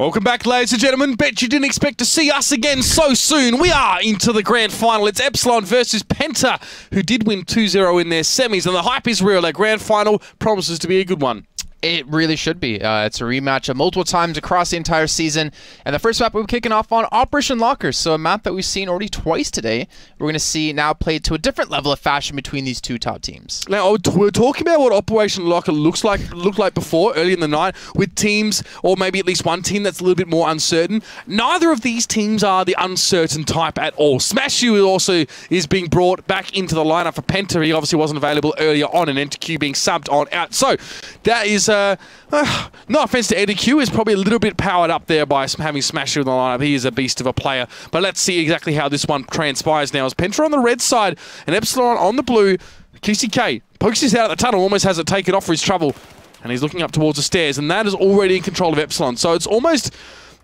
Welcome back, ladies and gentlemen. Bet you didn't expect to see us again so soon. We are into the grand final. It's Epsilon versus Penta, who did win 2-0 in their semis, and the hype is real. Their grand final promises to be a good one. It really should be. It's a rematch of multiple times across the entire season. And the first map we're kicking off on Operation Lockers. So a map that we've seen already twice today. We're going to see now played to a different level of fashion between these two top teams. Now, we're talking about what Operation Locker looked like before, early in the night, with teams, or maybe at least one team that's a little bit more uncertain. Neither of these teams are the uncertain type at all. Smashu also is being brought back into the lineup for Penta. He obviously wasn't available earlier on, and NTQ being subbed on out. So that is... no offense to NTQ, is probably a little bit powered up there by having Smasher in the lineup. He is a beast of a player. But let's see exactly how this one transpires now. As Penta on the red side and Epsilon on the blue. QCK pokes his head out of the tunnel, almost has it taken off for his trouble. And he's looking up towards the stairs, and that is already in control of Epsilon. So it's almost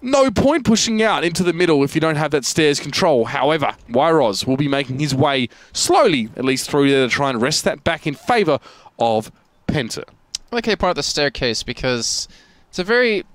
no point pushing out into the middle if you don't have that stairs control. However, Wyroz will be making his way slowly, at least through there, to try and wrest that back in favour of Penta. I like how you point out the staircase because it's a very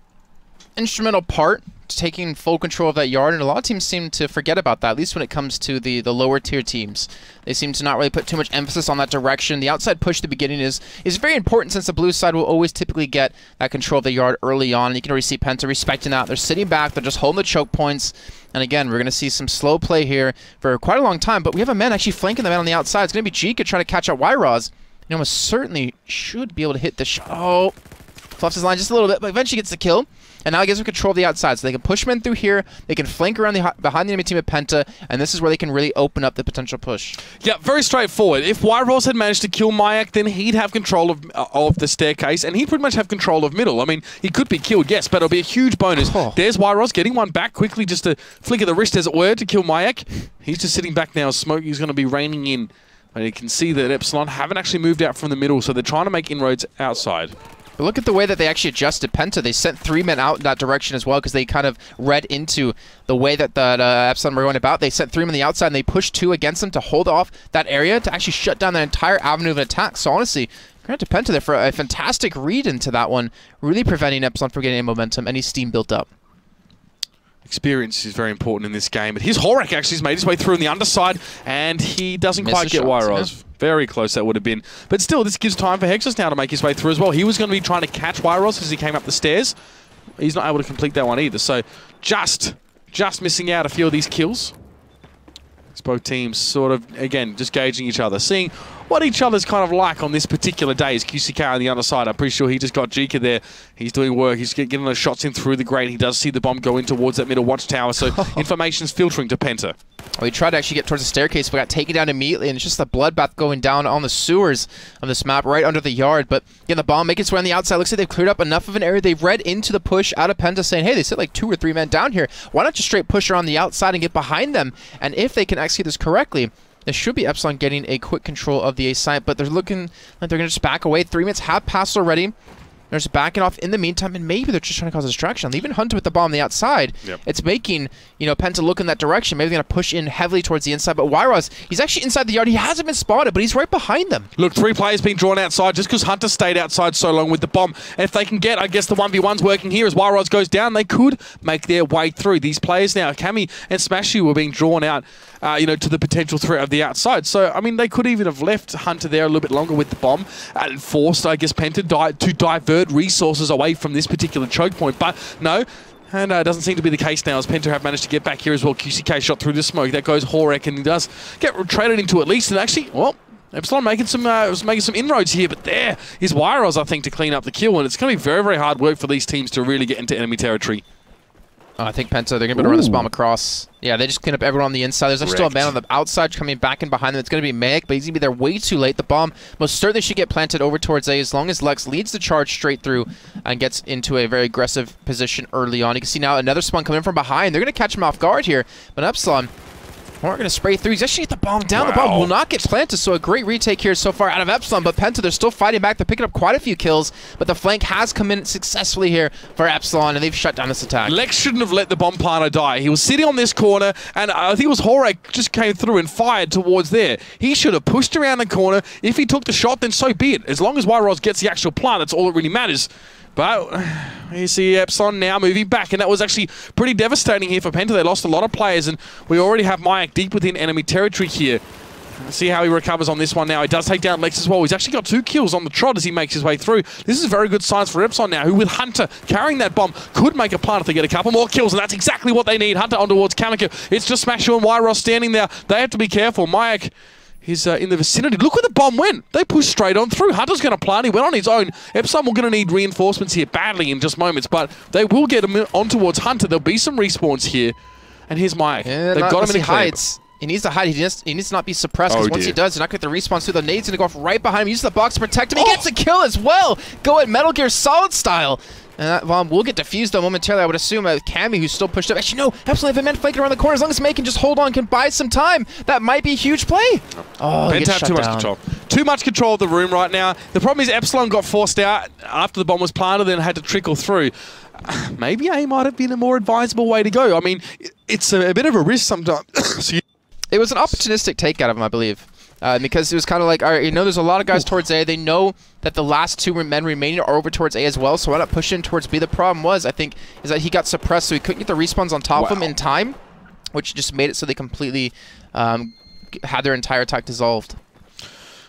instrumental part to taking full control of that yard, and a lot of teams seem to forget about that, at least when it comes to the lower tier teams. They seem to not really put too much emphasis on that direction. The outside push at the beginning is very important, since the blue side will always typically get that control of the yard early on. And you can already see Penta respecting that. They're sitting back, they're just holding the choke points. And again, we're going to see some slow play here for quite a long time, but we have a man actually flanking the man on the outside. It's going to be Jika trying to catch out Wyroz. You almost certainly should be able to hit the shot. Oh, fluffs his line just a little bit, but eventually gets the kill. And now he gives him control of the outside, so they can push men through here. They can flank around behind the enemy team of Penta, and this is where they can really open up the potential push. Yeah, very straightforward. If Wyroz had managed to kill Mayak, then he'd have control of the staircase, and he'd pretty much have control of middle. I mean, he could be killed, yes, but it'll be a huge bonus. Oh. There's Wyroz getting one back quickly, just a flick of the wrist, as it were, to kill Mayak. He's just sitting back now. Smoke is going to be raining in. And you can see that Epsilon haven't actually moved out from the middle, so they're trying to make inroads outside. But look at the way that they actually adjusted Penta. They sent 3 men out in that direction as well, because they kind of read into the way that Epsilon were going about. They sent 3 men on the outside, and they pushed 2 against them to hold off that area to actually shut down that entire avenue of attack. So honestly, credit to Penta there for a fantastic read into that one, really preventing Epsilon from getting any momentum, any steam built up. Experience is very important in this game, but his Horak actually has made his way through on the underside, and he doesn't quite get Wyroz. Yeah. Very close that would have been. But still, this gives time for Hexus now to make his way through as well. He was going to be trying to catch Wyroz as he came up the stairs. He's not able to complete that one either, so just missing out a few of these kills. It's both teams sort of, again, just gauging each other, seeing what each other's kind of like on this particular day. Is QCK on the other side. I'm pretty sure he just got Jika there. He's doing work. He's getting those shots in through the grate. He does see the bomb go in towards that middle watchtower, so information's filtering to Penta. Well, he tried to actually get towards the staircase, but got taken down immediately, and it's just a bloodbath going down on the sewers of this map, right under the yard. But again, the bomb making its way on the outside. Looks like they've cleared up enough of an area. They've read into the push out of Penta, saying, hey, they sit like 2 or 3 men down here. Why not just straight push around the outside and get behind them? And if they can execute this correctly, this should be Epsilon getting a quick control of the A site, but they're looking like they're going to just back away. 3 minutes have passed already. They're just backing off in the meantime, and maybe they're just trying to cause a distraction. Leaving Hunter with the bomb on the outside, It's making, Penta look in that direction. Maybe they're going to push in heavily towards the inside, but Wyroz, he's actually inside the yard. He hasn't been spotted, but he's right behind them. Look, 3 players being drawn outside just because Hunter stayed outside so long with the bomb. And if they can get, I guess, the 1v1's working here as Wyroz goes down, they could make their way through. These players now, Kami and Smashy, were being drawn out, to the potential threat of the outside. So, I mean, they could even have left Hunter there a little bit longer with the bomb and forced, I guess, Penta to divert resources away from this particular choke point. But no, and it doesn't seem to be the case now, as Penta have managed to get back here as well. QCK shot through the smoke. That goes Horek, and he does get traded into at least. And actually, well, Epsilon making some inroads here, but there is Wyroz, I think, to clean up the kill. And it's going to be very, very hard work for these teams to really get into enemy territory. I think Penta, they're going to be able to run this bomb across. Yeah, they just clean up everyone on the inside. There's still a man on the outside coming back in behind them. It's going to be Meg, but he's going to be there way too late. The bomb most certainly should get planted over towards A as long as Lex leads the charge straight through and gets into a very aggressive position early on. You can see now another spawn coming in from behind. They're going to catch him off guard here, but Epsilon aren't going to spray through. He's actually hit the bomb down. Wow. The bomb will not get planted, so a great retake here so far out of Epsilon, but Penta, they're still fighting back. They're picking up quite a few kills, but the flank has come in successfully here for Epsilon, and they've shut down this attack. Lex shouldn't have let the bomb planter die. He was sitting on this corner, and I think it was Horek just came through and fired towards there. He should have pushed around the corner. If he took the shot, then so be it. As long as Wyroz gets the actual plant, that's all that really matters. But you see Epsilon now moving back, and that was actually pretty devastating here for Penta. They lost a lot of players, and we already have Mayak deep within enemy territory here. Let's see how he recovers on this one now. He does take down Lex as well. He's actually got 2 kills on the trot as he makes his way through. This is very good signs for Epsilon now, who with Hunter carrying that bomb could make a plant if they get a couple more kills, and that's exactly what they need. Hunter on towards Kamiko. It's just Smashu and Wyros standing there. They have to be careful. Mayak is in the vicinity. Look where the bomb went. They pushed straight on through. Hunter's going to plant. He went on his own. Epsilon will going to need reinforcements here badly in just moments, but they will get him on towards Hunter. There'll be some respawns here. And here's Mayak. Yeah, they've got him in a hides. He needs to hide. He needs to not be suppressed, because once he does, they're not going to get the respawn through. The nade's going to go off right behind him. Use the box to protect him. He gets a kill as well. Go at Metal Gear Solid style. And that bomb will get defused though momentarily, I would assume. Cammy, who's still pushed up. Actually, no. Absolutely have a man flanking around the corner. As long as May can just hold on, can buy some time. That might be a huge play. Oh, Penta have too much control. Too much control of the room right now. The problem is Epsilon got forced out after the bomb was planted and had to trickle through. Maybe A might have been a more advisable way to go. I mean, it's a bit of a risk sometimes. It was an opportunistic take out of him, I believe. Because it was kind of like, all right, you know, there's a lot of guys towards A. They know that the last 2 men remaining are over towards A as well, so why not push in towards B? The problem was, I think, is that he got suppressed, so he couldn't get the respawns on top of him in time, which just made it so they completely had their entire attack dissolved.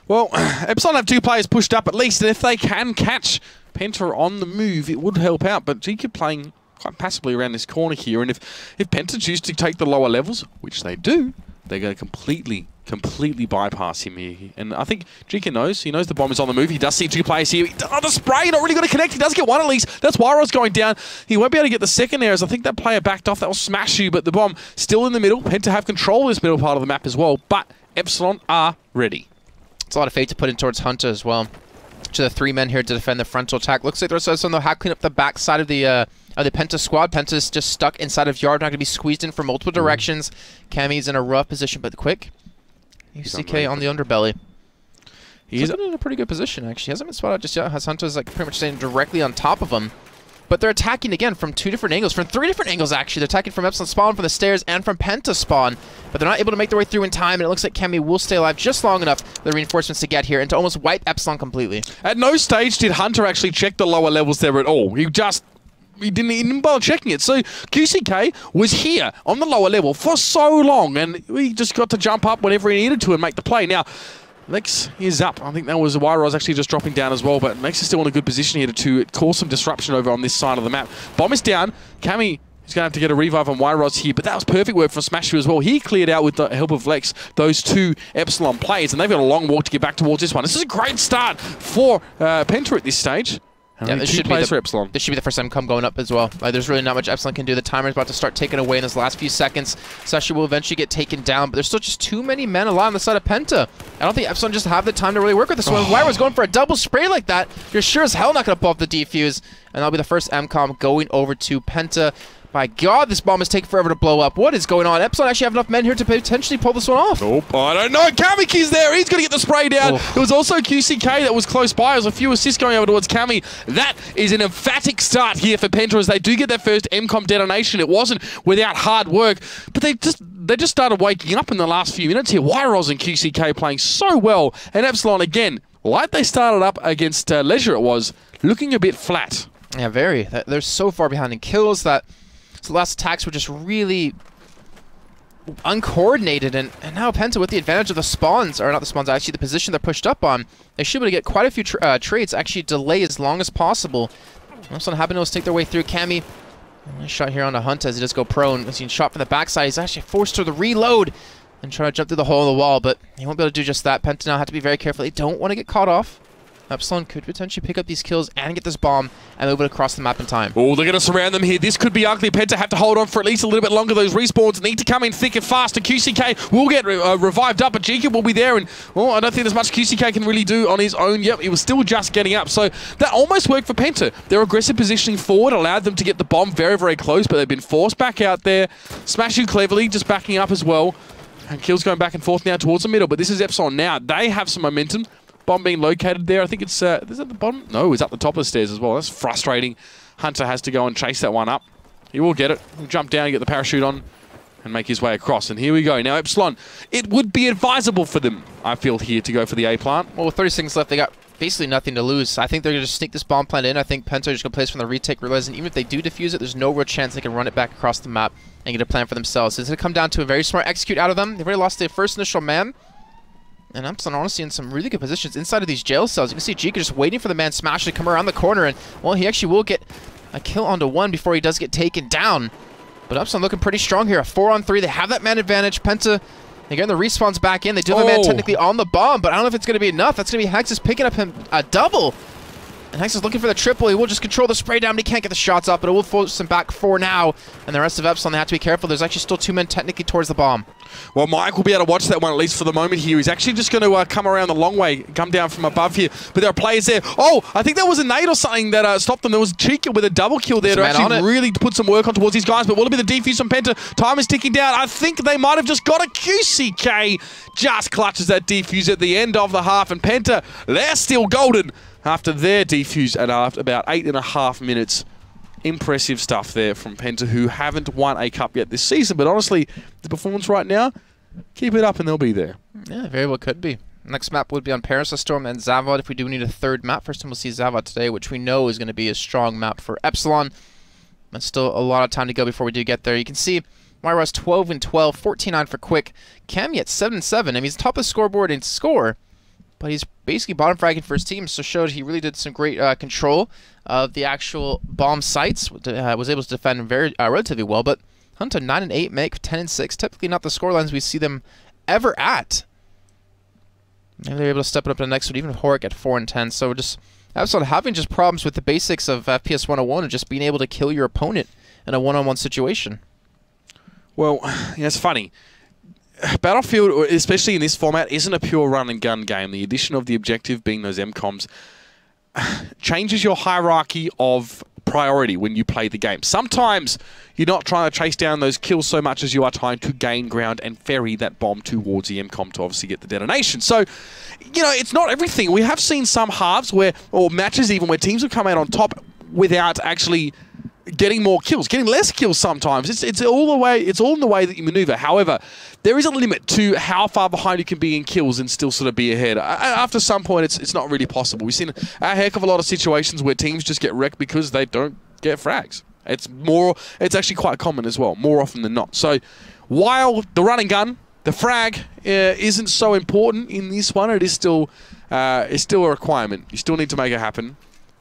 Well, Epsilon have 2 players pushed up at least, and if they can catch Penta on the move, it would help out, but GK playing quite passively around this corner here, and if Penta choose to take the lower levels, which they do, they're going to completely bypass him here. And I think GK knows. He knows the bomb is on the move. He does see 2 players here. Oh, the spray, not really going to connect. He does get 1 at least. That's Wyros going down. He won't be able to get the second there, as I think that player backed off. That will smash you, but the bomb still in the middle. Penta have control of this middle part of the map as well, but Epsilon are ready. It's a lot of fate to put in towards Hunter as well. To the 3 men here to defend the frontal attack. Looks like there's also no how clean up the back side of the Penta squad. Penta's just stuck inside of yard, not going to be squeezed in from multiple directions. Cammy's in a rough position, but quick. UCK on the underbelly. He's in a pretty good position, actually. He hasn't been spotted just yet. Hunter's like pretty much staying directly on top of him. But they're attacking again from 2 different angles, from 3 different angles actually. They're attacking from Epsilon spawn, from the stairs, and from Penta spawn. But they're not able to make their way through in time, and it looks like Cammy will stay alive just long enough for the reinforcements to get here and to almost wipe Epsilon completely. At no stage did Hunter actually check the lower levels there at all. He didn't even bother checking it. So QCK was here on the lower level for so long, and we just got to jump up whenever he needed to and make the play. Now, Lex is up. I think that was Wyros actually just dropping down as well, but Lex is still in a good position here to cause some disruption over on this side of the map. Bomb is down. Cammy is going to have to get a revive on Wyros here, but that was perfect work from Smashu as well. He cleared out with the help of Lex those 2 Epsilon players, and they've got a long walk to get back towards this one. This is a great start for Penta at this stage. Yeah, this should be the first time come going up as well. There's really not much Epsilon can do. The timer's about to start taking away in those last few seconds. Sashi will eventually get taken down, but there's still just too many men alive on the side of Penta. I don't think Epsilon just have the time to really work with this one. Why was going for a double spray like that? You're sure as hell not going to pull off the defuse, and that'll be the first MCOM going over to Penta. My God, this bomb is taking forever to blow up. What is going on? Epsilon actually have enough men here to potentially pull this one off. Nope, I don't know. Kamiki's there. He's going to get the spray down. It was also QCK that was close by. There's a few assists going over towards Cammy. That is an emphatic start here for Penta as they do get their first MCOM detonation. It wasn't without hard work, but they just started waking up in the last few minutes here. Wyros and QCK playing so well, and Epsilon again, like they started up against Leisure, it was looking a bit flat. Yeah, very. They're so far behind in kills that the last attacks were just really uncoordinated, and now Penta with the advantage of the spawns, or not the spawns, actually the position they're pushed up on, they should be able to get quite a few trades, actually delay as long as possible. Epsilon happen to take their way through. Cammy, nice shot here onto Hunt as he just go prone. As he shot from the backside, he's actually forced to the reload and try to jump through the hole in the wall, but he won't be able to do just that. Penta now have to be very careful. They don't want to get caught off. Epsilon could potentially pick up these kills and get this bomb and move it across the map in time. Oh, they're going to surround them here. This could be ugly. Penta have to hold on for at least a little bit longer. Those respawns need to come in thick and fast. And QCK will get revived up, but GK will be there. And I don't think there's much QCK can really do on his own. Yep, he was still just getting up. So that almost worked for Penta. Their aggressive positioning forward allowed them to get the bomb very, very close, but they've been forced back out there. Smashu cleverly just backing up as well. And kills going back and forth now towards the middle. But this is Epsilon now. They have some momentum. Bomb being located there. I think it's... is it the bottom? No, it's up the top of the stairs as well. That's frustrating. Hunter has to go and chase that one up. He will get it. He'll jump down and get the parachute on and make his way across. And here we go. Now, Epsilon, it would be advisable for them, I feel, here to go for the A plant. Well, with 30 seconds left, they got basically nothing to lose. I think they're going to just sneak this bomb plant in. I think Penta is just going to place from the retake, realizing even if they do defuse it, there's no real chance they can run it back across the map and get a plan for themselves. So it's going to come down to a very smart execute out of them. They've already lost their first initial man. And Epsilon honestly in some really good positions inside of these jail cells. You can see Jika just waiting for the man Smash to come around the corner. And, well, he actually will get a kill onto one before he does get taken down. But Epsilon looking pretty strong here. A 4-on-3. They have that man advantage. Penta, they're getting the respawns back in. They do have a man technically on the bomb, but I don't know if it's going to be enough. That's going to be Hexus picking up him a double. And Hexus looking for the triple. He will just control the spray down, but he can't get the shots off, but it will force him back for now. And the rest of Epsilon, they have to be careful. There's actually still 2 men technically towards the bomb. Well, Mike will be able to watch that one, at least for the moment here. He's actually just going to come around the long way, come down from above here. But there are players there. Oh, I think that was a nade or something that stopped them. There was Chica with a double kill there to actually really put some work on towards these guys. But will it be the defuse from Penta? Time is ticking down. I think they might have just got a QCK. Just clutches that defuse at the end of the half. And Penta, they're still golden after their defuse at after about 8.5 minutes. Impressive stuff there from Penta, who haven't won a cup yet this season. But honestly, the performance right now, keep it up and they'll be there. Yeah, very well could be. Next map would be on Parasol Storm and Zavod if we do need a third map. First time we'll see Zavod today, which we know is going to be a strong map for Epsilon. But still a lot of time to go before we do get there. You can see Myra's 12-12, 14-9 for Quick. Cammy at 7-7. I mean, he's top of the scoreboard in score, but he's basically bottom fragging for his team, so showed he really did some great control of the actual bomb sites. Was able to defend very relatively well, but Hunter 9-8, Make 10-6. Typically not the scorelines we see them ever at. Maybe they're able to step it up to the next one, even Horic at 4-10. So just Epsilon having just problems with the basics of FPS 101 and just being able to kill your opponent in a one-on-one situation. Well, yeah, it's funny. Battlefield, especially in this format, isn't a pure run-and-gun game. The addition of the objective being those MCOMs changes your hierarchy of priority when you play the game. Sometimes you're not trying to chase down those kills so much as you are trying to gain ground and ferry that bomb towards the MCOM to obviously get the detonation. So, you know, it's not everything. We have seen some halves where, or matches even, where teams have come out on top without actually getting more kills, getting less kills sometimes. It's all the way. It's all in the way that you maneuver. However, there is a limit to how far behind you can be in kills and still sort of be ahead. After some point, it's not really possible. We've seen a heck of a lot of situations where teams just get wrecked because they don't get frags. It's actually quite common as well, more often than not. So while the run and gun, the frag isn't so important in this one, it is still a requirement. You still need to make it happen.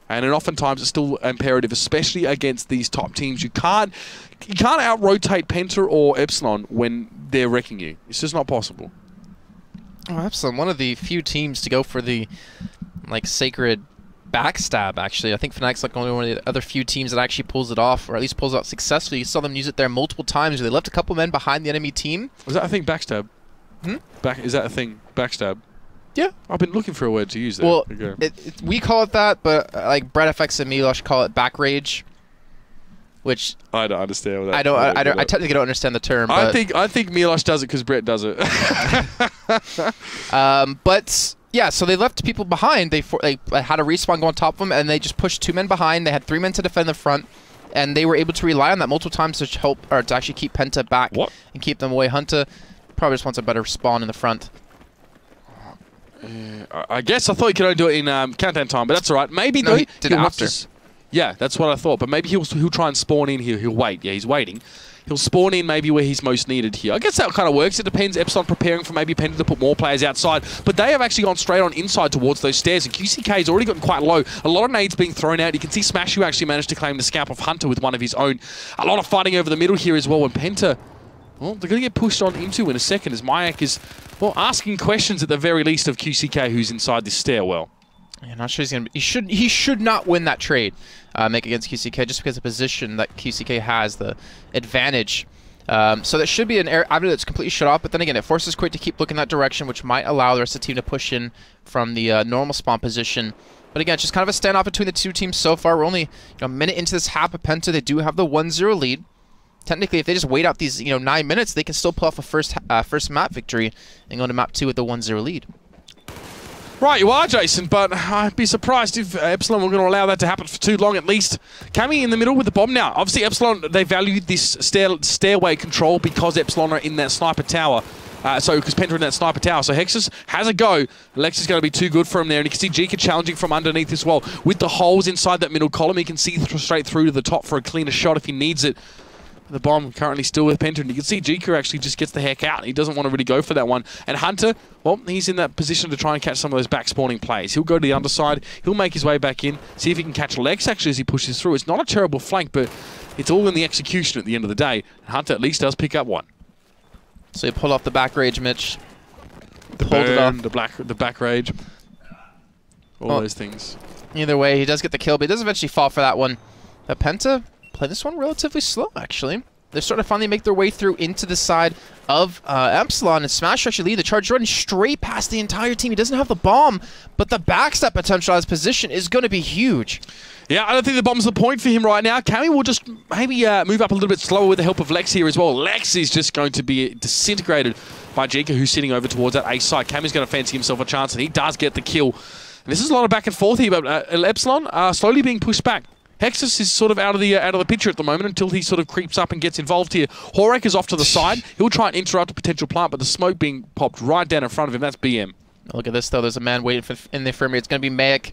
And oftentimes it's still imperative, especially against these top teams. You can't out-rotate Penta or Epsilon when they're wrecking you. It's just not possible. Oh, Epsilon, one of the few teams to go for the sacred backstab, actually. I think Fnatic's only one of the other few teams that actually pulls it off, or at least pulls it off successfully. You saw them use it there multiple times. They left a couple men behind the enemy team. Was that a thing, backstab? Is that a thing, backstab? Yeah. I've been looking for a word to use there. Well, we call it that, but Brett FX and Milosh call it back rage, which I don't understand. What I technically don't understand the term. I think Milosh does it because Brett does it. But yeah, so they left people behind. They had a respawn go on top of them, and they just pushed 2 men behind. They had 3 men to defend the front, and they were able to rely on that multiple times to help, or to actually keep Penta back and keep them away. Hunter probably just wants a better spawn in the front. I guess I thought he could only do it in countdown time, but that's all right. Maybe no, he did it after. Yeah, that's what I thought. But maybe he'll try and spawn in here. He'll wait. Yeah, he's waiting. He'll spawn in maybe where he's most needed here. I guess that kind of works. It depends. Epsilon preparing for maybe Penta to put more players outside. But they have actually gone straight on inside towards those stairs. And QCK has already gotten quite low. A lot of nades being thrown out. You can see Smash, who actually managed to claim the scalp of Hunter with one of his own. A lot of fighting over the middle here as well. And Penta, well, they're going to get pushed on into in a second as Mayak is, well, asking questions at the very least of QCK, who's inside this stairwell. Yeah, not sure he's gonna. He should not win that trade, make against QCK, just because of the position that QCK has, the advantage. So that should be an avenue that's completely shut off. But then again, it forces Quick to keep looking that direction, which might allow the rest of the team to push in from the normal spawn position. But again, it's just kind of a standoff between the two teams so far. We're only a minute into this half of Penta. They do have the 1-0 lead. Technically, if they just wait out these 9 minutes, they can still pull off a first map victory and go to map 2 with the 1-0 lead. Right, you are, Jason, but I'd be surprised if Epsilon were going to allow that to happen for too long at least. Cammy in the middle with the bomb now. Obviously, Epsilon, they valued this stairway control because Epsilon are in that sniper tower. Because Penta in that sniper tower. So Hexus has a go. Lex is going to be too good for him there. And you can see Jika challenging from underneath as well. With the holes inside that middle column, he can see straight through to the top for a cleaner shot if he needs it. The bomb currently still with Penta, and you can see Jika actually just gets the heck out. He doesn't want to really go for that one. And Hunter, well, he's in that position to try and catch some of those back spawning plays. He'll go to the underside, he'll make his way back in, see if he can catch Lex actually as he pushes through. It's not a terrible flank, but it's all in the execution at the end of the day. And Hunter at least does pick up one. So he pulled off the back rage, Mitch. The pulled it off. the back rage. All those things. Either way, he does get the kill, but he does eventually fall for that one. But Penta play this one relatively slow, actually. They're starting to finally make their way through into the side of Epsilon, and Smash actually lead the charge running straight past the entire team. He doesn't have the bomb, but the backstep potential as position is going to be huge. Yeah, I don't think the bomb's the point for him right now. Cammy will just maybe move up a little bit slower with the help of Lex here as well. Lex is just going to be disintegrated by Jika, who's sitting over towards that A side. Cammy's going to fancy himself a chance, and he does get the kill. And this is a lot of back and forth here, but Epsilon are slowly being pushed back. Hexus is sort of out of the picture at the moment until he sort of creeps up and gets involved here. Horek is off to the side. He'll try and interrupt a potential plant, but the smoke being popped right down in front of him. That's BM. Look at this, though. There's a man waiting in the infirmary. It's going to be Mayak.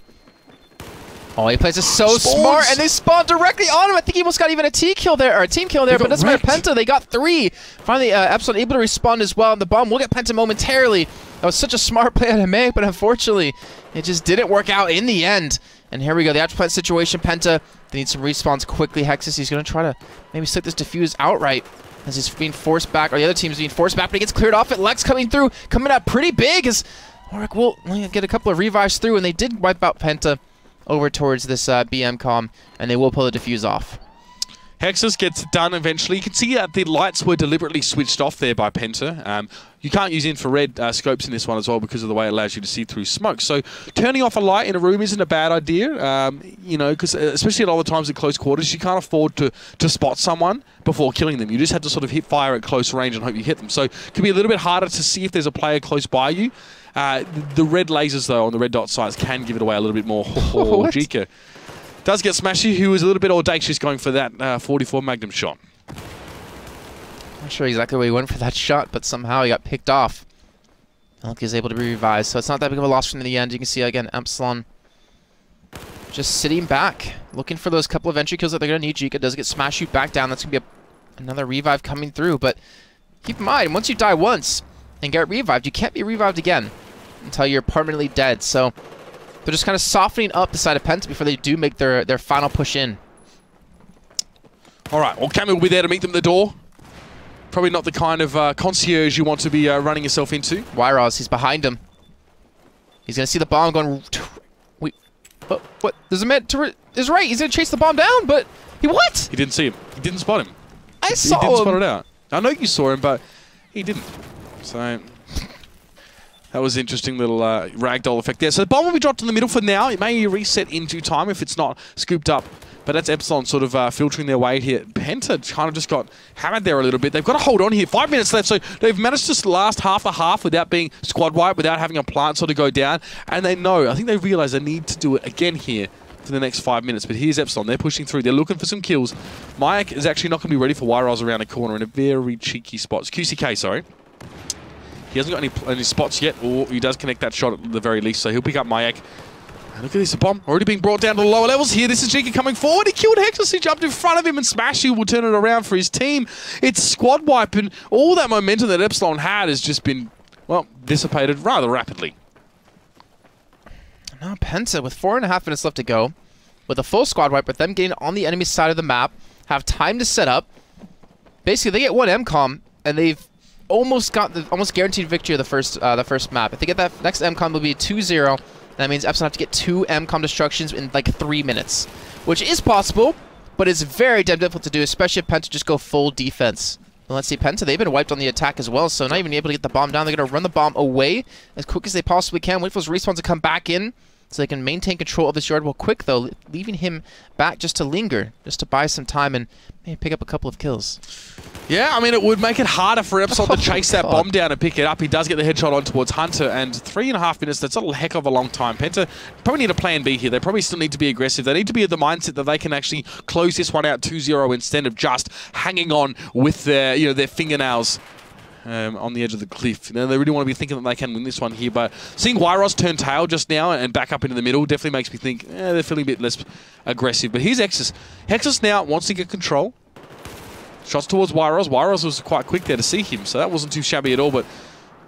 Oh, he plays it so smart, and they spawn directly on him. I think he almost got even a team kill there, but doesn't matter. Penta, they got 3. Finally, Epsilon able to respond as well, and the bomb will get Penta momentarily. That was such a smart play out of Mayak, but unfortunately, it just didn't work out in the end. And here we go, the actual plant situation. Penta, they need some respawns quickly. Hexus, he's going to try to maybe stick this defuse outright as he's being forced back, or the other team's being forced back, but he gets cleared off it. Lex coming through, coming out pretty big as Horek will get a couple of revives through, and they did wipe out Penta over towards this BM comm, and they will pull the defuse off. Hexus gets done eventually. You can see that the lights were deliberately switched off there by Penta. You can't use infrared scopes in this one as well because of the way it allows you to see through smoke. So turning off a light in a room isn't a bad idea, you know, because especially at all the times at close quarters, you can't afford to spot someone before killing them. You just have to sort of hit fire at close range and hope you hit them. So it can be a little bit harder to see if there's a player close by you. The red lasers, though, on the red dot sides can give it away a little bit more. Jika does get Smashy, who is a little bit audacious going for that 44 Magnum shot. Not sure exactly where he went for that shot, but somehow he got picked off. Elk is able to be revived, so it's not that big of a loss from the end. You can see, again, Epsilon just sitting back, looking for those couple of entry kills that they're going to need. Jika does get Smash Shoot back down. That's going to be another revive coming through, but keep in mind, once you die once and get revived, you can't be revived again until you're permanently dead. So they're just kind of softening up the side of Penta before they do make their final push in. All right, well, Cammy will be there to meet them at the door. Probably not the kind of concierge you want to be running yourself into. Wyros, he's behind him. He's going to see the bomb going... Wait, what? There's a man to his right. He's going to chase the bomb down, but... What? He didn't see him. He didn't spot him. I saw him. He didn't spot it out. I know you saw him, but he didn't. So... That was an interesting little ragdoll effect there. So the bomb will be dropped in the middle for now. It may reset in due time if it's not scooped up. But that's Epsilon sort of filtering their way here. Penta kind of just got hammered there a little bit. They've got to hold on here. 5 minutes left. So they've managed to last half a half without being squad wiped, without having a plant sort of go down. And they know, I think they realize they need to do it again here for the next 5 minutes. But here's Epsilon. They're pushing through. They're looking for some kills. Mayak is actually not going to be ready for Wyros around the corner in a very cheeky spot. It's QCK, sorry. He hasn't got any spots yet, or he does connect that shot at the very least, so he'll pick up Mayak. And look at this, a bomb already being brought down to the lower levels here. This is Jika coming forward. He killed Hexus. He jumped in front of him, and Smashy will turn it around for his team. It's squad wipe, and all that momentum that Epsilon had has just been, well, dissipated rather rapidly. Now Penta, with 4.5 minutes left to go, with a full squad wipe, with them getting on the enemy side of the map, have time to set up. Basically, they get one MCOM, and they've almost guaranteed victory of the first map. If they get that next MCOM, will be 2-0. That means Epsilon have to get 2 MCOM destructions in like 3 minutes, which is possible, but it's very damn difficult to do, especially if Penta just go full defense. Well, let's see, Penta, they've been wiped on the attack as well, so not even able to get the bomb down. They're going to run the bomb away as quick as they possibly can, wait for those respawns to come back in, so they can maintain control of this yard real quick, though, leaving him back just to linger, just to buy some time and maybe pick up a couple of kills. Yeah, I mean, it would make it harder for Epsilon to chase that bomb down and pick it up. He does get the headshot on towards Hunter, and 3.5 minutes, that's a heck of a long time. Penta probably need a plan B here. They probably still need to be aggressive. They need to be at the mindset that they can actually close this one out 2-0 instead of just hanging on with their, their fingernails. on the edge of the cliff. You know, they really want to be thinking that they can win this one here, but seeing Wyros turn tail just now and back up into the middle definitely makes me think they're feeling a bit less aggressive. But here's Hexus. Hexus now wants to get control. Shots towards Wyros. Wyros was quite quick there to see him, so that wasn't too shabby at all, but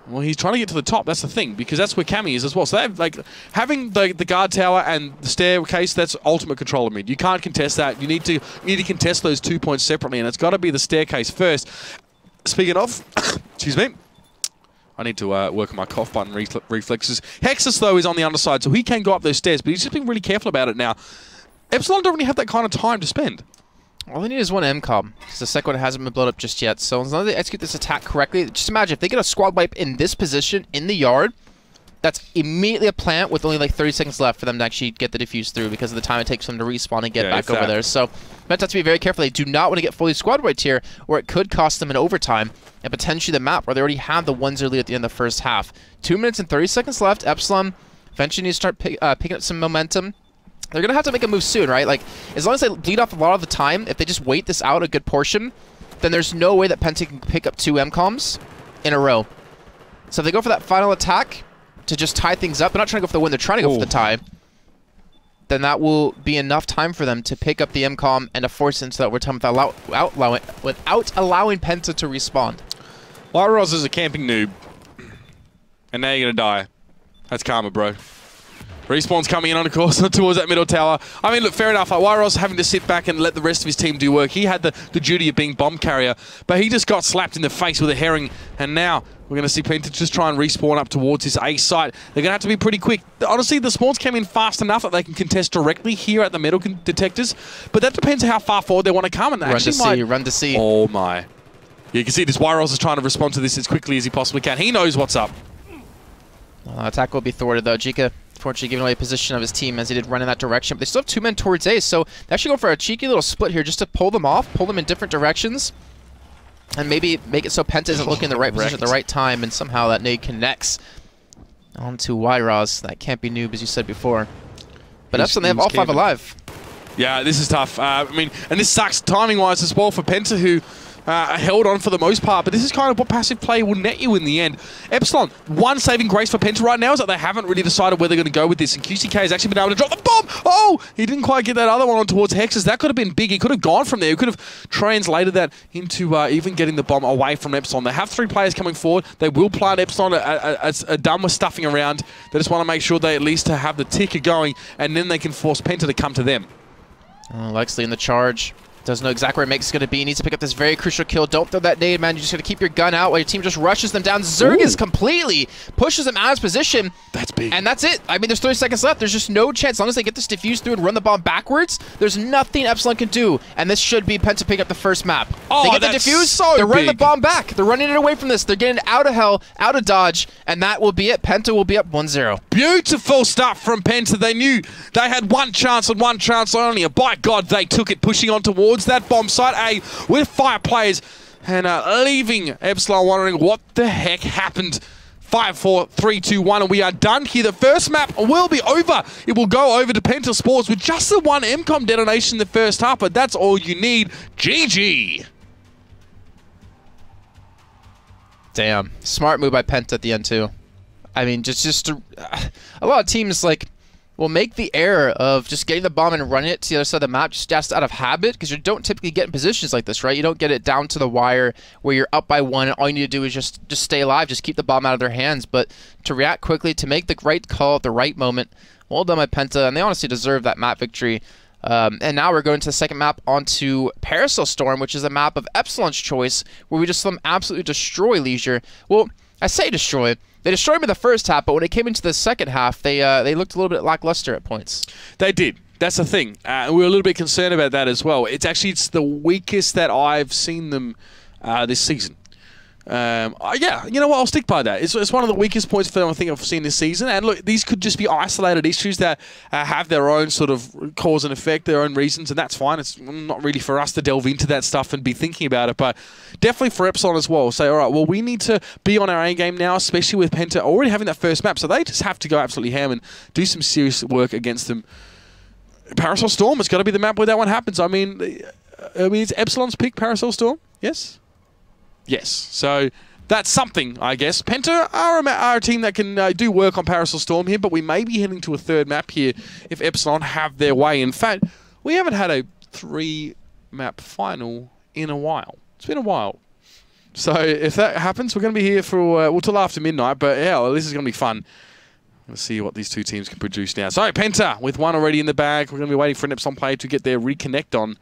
well, he's trying to get to the top. That's the thing, because that's where Cammy is as well. So they have, like, having the guard tower and the staircase, that's ultimate control of mid. You can't contest that. You need to contest those 2 points separately, and it's got to be the staircase first. Speaking of, excuse me, I need to work on my cough button reflexes. Hexus, though, is on the underside, so he can go up those stairs, but he's just being really careful about it now. Epsilon don't really have that kind of time to spend. All they need is one MCOM, because the second one hasn't been blown up just yet. So as long as they execute this attack correctly, just imagine if they get a squad wipe in this position, in the yard, that's immediately a plant with only like 30 seconds left for them to actually get the defuse through because of the time it takes them to respawn and get back over there. So Penta have to be very careful. They do not want to get fully squad wiped here, or it could cost them an overtime and potentially the map where they already have the 1-0 lead at the end of the first half. 2 minutes and 30 seconds left. Epsilon eventually needs to start picking up some momentum. They're going to have to make a move soon, right? Like, as long as they bleed off a lot of the time, if they just wait this out a good portion, then there's no way that Penta can pick up 2 MCOMs in a row. So if they go for that final attack to just tie things up, they're not trying to go for the win, they're trying to go for the tie, then that will be enough time for them to pick up the MCOM and to force into that overtime without allowing Penta to respawn. Wyros is a camping noob, and now you're going to die. That's karma, bro. Respawn's coming in on the course towards that middle tower. I mean, look, fair enough. Like, Wyros having to sit back and let the rest of his team do work. He had the duty of being bomb carrier, but he just got slapped in the face with a herring. And now we're going to see Penta just try and respawn up towards his A site. They're going to have to be pretty quick. Honestly, the spawns came in fast enough that they can contest directly here at the metal detectors, but that depends how far forward they want to come. And run to C, run to C. Oh, my. You can see this Wyros is trying to respond to this as quickly as he possibly can. He knows what's up. Attack will be thwarted, though. Jika, unfortunately, giving away position of his team as he did run in that direction. But they still have 2 men towards A, so they actually go for a cheeky little split here just to pull them off, pull them in different directions, and maybe make it so Penta isn't looking in the right position at the right time, and somehow that nade connects onto Wyros. That can't be noob, as you said before. But Epsilon, they have all 5 alive. Yeah, this is tough. I mean, and this sucks timing-wise as well for Penta, who held on for the most part, but this is kind of what passive play will net you in the end. Epsilon, one saving grace for Penta right now is that they haven't really decided where they're going to go with this, and QCK has actually been able to drop the bomb. Oh, he didn't quite get that other one on towards Hexus. That could have been big. He could have gone from there. He could have translated that into even getting the bomb away from Epsilon. They have 3 players coming forward. They will plant Epsilon are done with stuffing around. They just want to make sure they at least have the ticker going, and then they can force Penta to come to them. Lexley in the charge. Doesn't know exactly where Meg's going to be. He needs to pick up this very crucial kill. Don't throw that nade, man. You're just going to keep your gun out while your team just rushes them down. Zergis completely pushes them out of his position. That's big. And that's it. I mean, there's 30 seconds left. There's just no chance. As long as they get this diffuse through and run the bomb backwards, there's nothing Epsilon can do. And this should be Penta picking up the first map. Oh, they get the diffuse. So they're running the bomb back. They're running it away from this. They're getting out of hell, out of dodge, and that will be it. Penta will be up 1-0. Beautiful stuff from Penta. They knew they had one chance and one chance only. And by God, they took it, pushing on towards that bomb site A with 5 players and leaving Epsilon wondering what the heck happened. 5, 4, 3, 2, 1, and we are done here. The first map will be over. It will go over to Penta Sports with just the 1 MCOM detonation in the first half, but that's all you need. GG. Damn. Smart move by Penta at the end, too. I mean, just a lot of teams, like, will make the error of just getting the bomb and running it to the other side of the map just out of habit, because you don't typically get in positions like this, right? You don't get it down to the wire where you're up by 1 and all you need to do is just stay alive, just keep the bomb out of their hands. But to react quickly, to make the right call at the right moment, well done by Penta, and they honestly deserve that map victory. And now we're going to the second map onto Parasol Storm, which is a map of Epsilon's choice, where we just saw them absolutely destroy Leisure. Well, I say destroy. They destroyed me the first half, but when it came into the second half, they looked a little bit lackluster at points. They did. That's the thing. We were a little bit concerned about that as well. It's the weakest that I've seen them this season. Yeah, you know what? I'll stick by that. It's one of the weakest points for them I think I've seen this season. And look, these could just be isolated issues that have their own sort of cause and effect, their own reasons, and that's fine. It's not really for us to delve into that stuff and be thinking about it, but definitely for Epsilon as well. Say, all right, well, we need to be on our A game now, especially with Penta already having that first map, so they just have to go absolutely ham and do some serious work against them. Parasol Storm has got to be the map where that one happens. I mean, it's Epsilon's pick, Parasol Storm. Yes. Yes. So that's something, I guess. Penta are a team that can do work on Parasol Storm here, but we may be heading to a third map here if Epsilon have their way. In fact, we haven't had a 3-map final in a while. It's been a while. So if that happens, we're going to be here for, well, till after midnight, but yeah, well, this is going to be fun. Let's see what these two teams can produce now. So Penta, with one already in the bag, we're going to be waiting for an Epsilon player to get their reconnect on.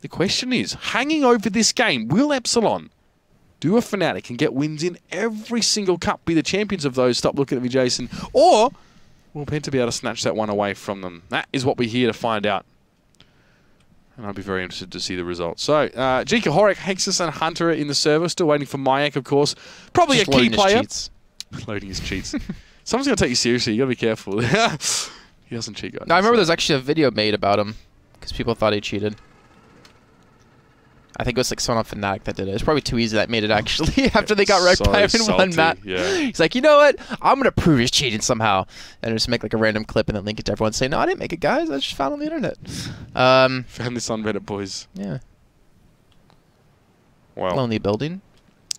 The question is, hanging over this game, will Epsilon do a Fnatic and get wins in every single cup, be the champions of those? Stop looking at me, Jason. Or will Penta be able to snatch that one away from them? That is what we're here to find out. And I'll be very interested to see the results. So, Jika, Horik, Hexus, and Hunter in the server. Still waiting for Mayak, of course. Probably just a key player. Loading his cheats. Someone's going to take you seriously. You got to be careful. He doesn't cheat, guys. No, I remember there's actually a video made about him because people thought he cheated. I think it was like someone on Fnatic that did it. It's probably too easy that made it actually after they got wrecked by him in one map. Yeah. He's like, you know what? I'm going to prove he's cheating somehow. And just make like a random clip and then link it to everyone saying, no, I didn't make it, guys. I just found it on the internet. Found this on Reddit, boys. Yeah. Wow. Lonely building.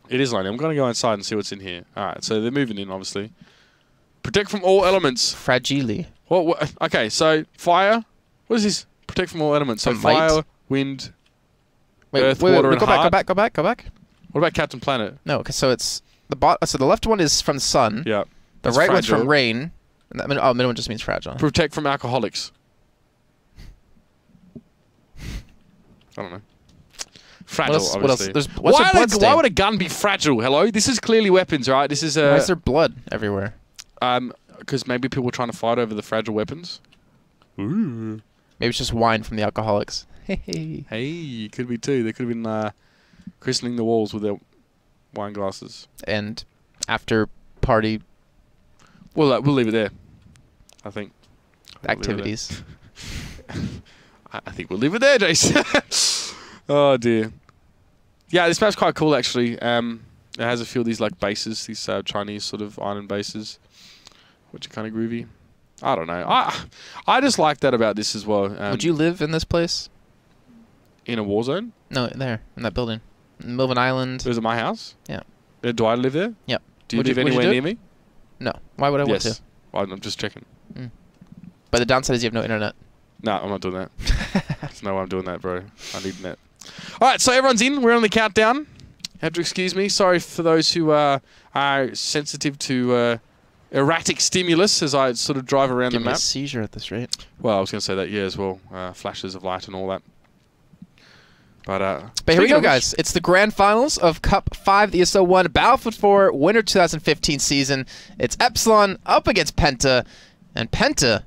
It is lonely. I'm going to go inside and see what's in here. All right, so they're moving in, obviously. Protect from all elements. Fragile. What? Okay, so fire. What is this? Protect from all elements. So From fire, light? wind, Wait, earth, wait, water, and go heart. back. What about Captain Planet? No, okay, so it's so the left one is from the sun. Yeah. The That's right one's fragile. from rain. And the middle one just means fragile. Protect from alcoholics. I don't know. Fragile, obviously. Why would a gun be fragile? Hello? This is clearly weapons, right? This is Why is there blood everywhere? because maybe people were trying to fight over the fragile weapons. Ooh. Maybe it's just wine from the alcoholics. Hey. Hey, could be too. They could have been christening the walls with their wine glasses. And after party Well, we'll leave it there. I think. activities. I think we'll leave it there, Jason. Oh dear. Yeah, this map's quite cool actually. It has a few of these like bases, these Chinese sort of island bases, which are kind of groovy. I don't know. I just like that about this as well. Would you live in this place? In a war zone? No, there, in that building. In the middle of an island. Is it my house? Yeah. Do I live there? Yep. Do you live anywhere near me? No. Why would I want Yes. to? Well, I'm just checking. But the downside is you have no internet. No, I'm not doing that. There's no way I'm doing that, bro. I need net. All right, so everyone's in. We're on the countdown. Have to excuse me. Sorry for those who are sensitive to erratic stimulus as I sort of drive around the Give me map. a seizure at this rate. Well, I was going to say that, yeah, as well. Flashes of light and all that. But here we go, guys. It's the grand finals of Cup 5, the ESL One Battlefield 4 Winter 2015 season. It's Epsilon up against Penta, and Penta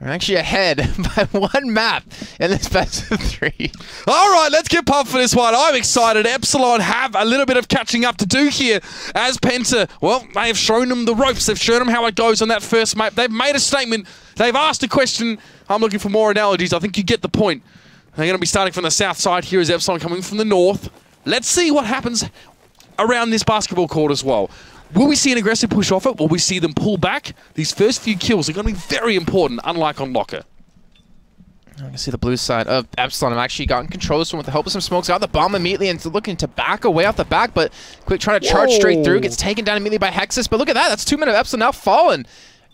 are actually ahead by one map in this best of 3. all right, let's get pumped for this one. I'm excited. Epsilon have a little bit of catching up to do here as Penta, well, they have shown them the ropes. They've shown them how it goes on that first map. They've made a statement. They've asked a question. I'm looking for more analogies. I think you get the point. They're going to be starting from the south side. Here is Epsilon coming from the north. Let's see what happens around this basketball court as well. Will we see an aggressive push off it? Will we see them pull back? These first few kills are going to be very important, unlike on Locker. I can see the blue side of Epsilon have actually gotten control of this one with the help of some smokes. Got the bomb immediately and looking to back away off the back, but quick trying to charge straight through. Gets taken down immediately by Hexus, but look at that. That's 2 men of Epsilon now fallen.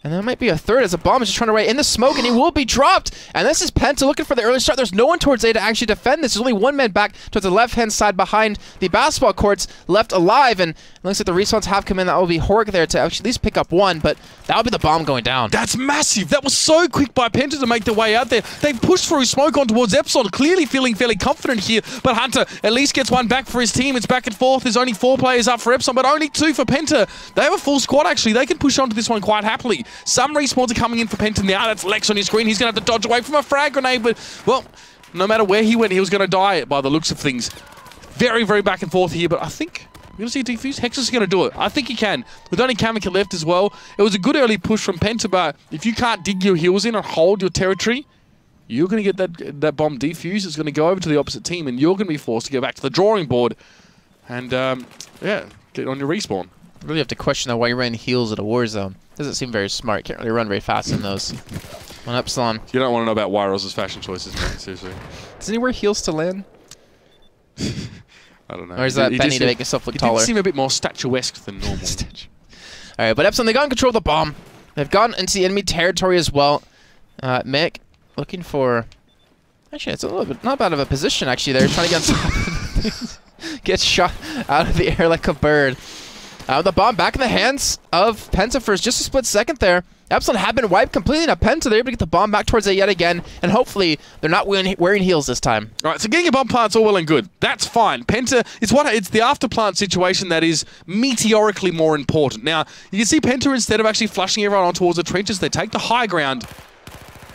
And there might be a third as the bomb is just trying to right in the smoke, and he will be dropped. And this is Penta looking for the early start. There's no one towards A to actually defend this. There's only 1 man back towards the left-hand side behind the basketball courts left alive. And it looks like the respawns have come in. That will be Horik there to actually at least pick up 1, but that'll be the bomb going down. That's massive. That was so quick by Penta to make their way out there. They've pushed through smoke on towards Epsilon, clearly feeling fairly confident here. But Hunter at least gets 1 back for his team. It's back and forth. There's only 4 players up for Epsilon, but only 2 for Penta. They have a full squad, actually. They can push onto this one quite happily. Some respawns are coming in for Penta now. That's Lex on your screen. He's going to have to dodge away from a frag grenade, but, well, no matter where he went, he was going to die by the looks of things. Very, very back and forth here, but I think we're going to see a defuse. Hexus is going to do it. I think he can. With only Kamika left as well. It was a good early push from Penta, but if you can't dig your heels in and hold your territory, you're going to get that bomb defused. It's going to go over to the opposite team, and you're going to be forced to go back to the drawing board and, yeah, get on your respawn. You really have to question though why you ran heals at a war zone. Doesn't seem very smart. Can't really run very fast in those. On Epsilon. You don't want to know about Wyros's fashion choices, man. Seriously. Does anywhere heals to land? I don't know. Or is that Benny to make himself look taller? He did seem a bit more statuesque than normal. All right, but Epsilon, they got in control of the bomb. They've gotten into the enemy territory as well. Mick looking for... Actually, it's a little bit not bad of a position, actually. They're trying to get on top of the get shot out of the air like a bird. The bomb back in the hands of Penta for just a split second there. Epsilon have been wiped completely. Now Penta, they're able to get the bomb back towards it yet again, and hopefully they're not wearing heels this time. All right, so getting a bomb plant's all well and good. That's fine. Penta, it's the after plant situation that is meteorically more important. Now, you can see Penta, instead of actually flushing everyone on towards the trenches, they take the high ground.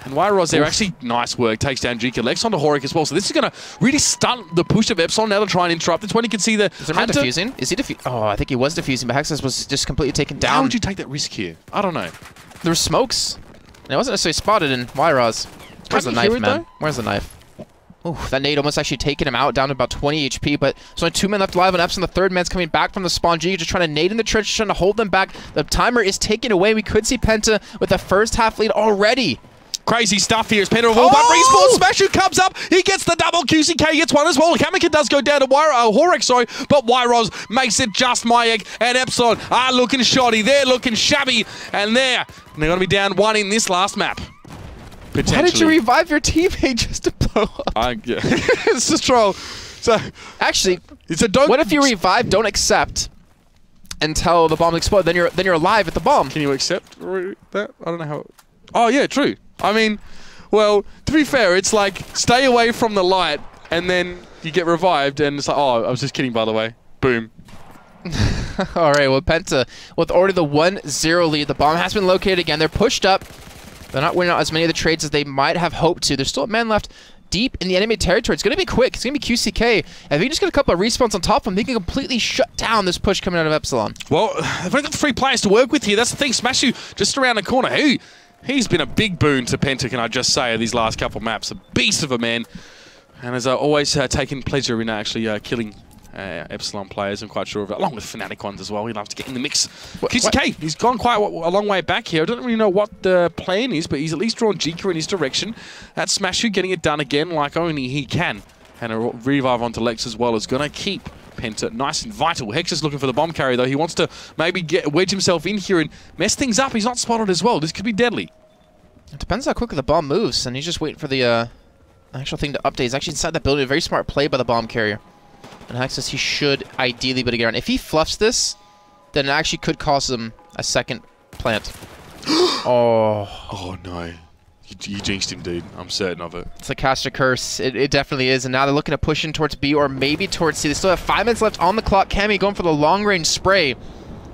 And Wyros there, actually, nice work, takes down Jika. Lex onto Horik as well. So this is going to really stunt the push of Epsilon now to try and interrupt. That's when you can see the Is there man defusing? Is he defusing? Oh, I think he was defusing, but Hexus was just completely taken down. How would you take that risk here? I don't know. There were smokes. And it wasn't necessarily spotted in Wyros. Where's the knife, man? Where's the knife? Ooh, that nade almost actually taken him out, down to about 20 HP, but there's only 2 men left alive on Epsilon. The third man's coming back from the spawn. G just trying to nade in the trench, trying to hold them back. The timer is taken away. We could see Penta with the first half lead already. Crazy stuff here as Penta of all, but Respawn Smashu comes up, he gets the double, QCK gets one as well. Kamika does go down to Horik, sorry, but Wyros makes it just Mayek, and Epsilon are looking shoddy, they're looking shabby, and they're going to be down 1 in this last map. Why did you revive your teammate just to blow up? Yeah. It's just troll. So, actually, don't. What if you revive, don't accept until the bomb explodes, then you're alive at the bomb? Can you accept that? I don't know how... Oh, yeah, true. I mean, well, to be fair, it's like, stay away from the light, and then you get revived, and it's like, oh, I was just kidding, by the way. Boom. All right, well, Penta, with already the 1-0 lead, the bomb has been located again. They're pushed up. They're not winning out as many of the trades as they might have hoped to. There's still a man left deep in the enemy territory. It's going to be quick. It's going to be QCK. If he just get a couple of respawns on top of him, they can completely shut down this push coming out of Epsilon. Well, they've only got 3 players to work with here. That's the thing. Smashu just around the corner. He's been a big boon to Penta, can I just say, these last couple of maps. A beast of a man. And has always taken pleasure in actually killing Epsilon players. I'm quite sure of it, along with Fnatic ones as well. He'd love to get in the mix. QCK, he's gone quite a long way back here. I don't really know what the plan is, but he's at least drawn Jika in his direction. That's Smashu getting it done again like only he can. And a revive onto Lex as well is going to keep Penta nice and vital. Hex is looking for the bomb carrier, though. He wants to maybe wedge himself in here and mess things up. He's not spotted as well. This could be deadly. It depends how quickly the bomb moves, and he's just waiting for the actual thing to update. He's actually inside that building. A very smart play by the bomb carrier. And Hexus, he should ideally be able to get around. If he fluffs this, then it actually could cost him a second plant. Oh, no. You jinxed him, dude. I'm certain of it. It's a caster curse. It definitely is. And now they're looking to push in towards B or maybe towards C. They still have 5 minutes left on the clock. Cammy going for the long-range spray.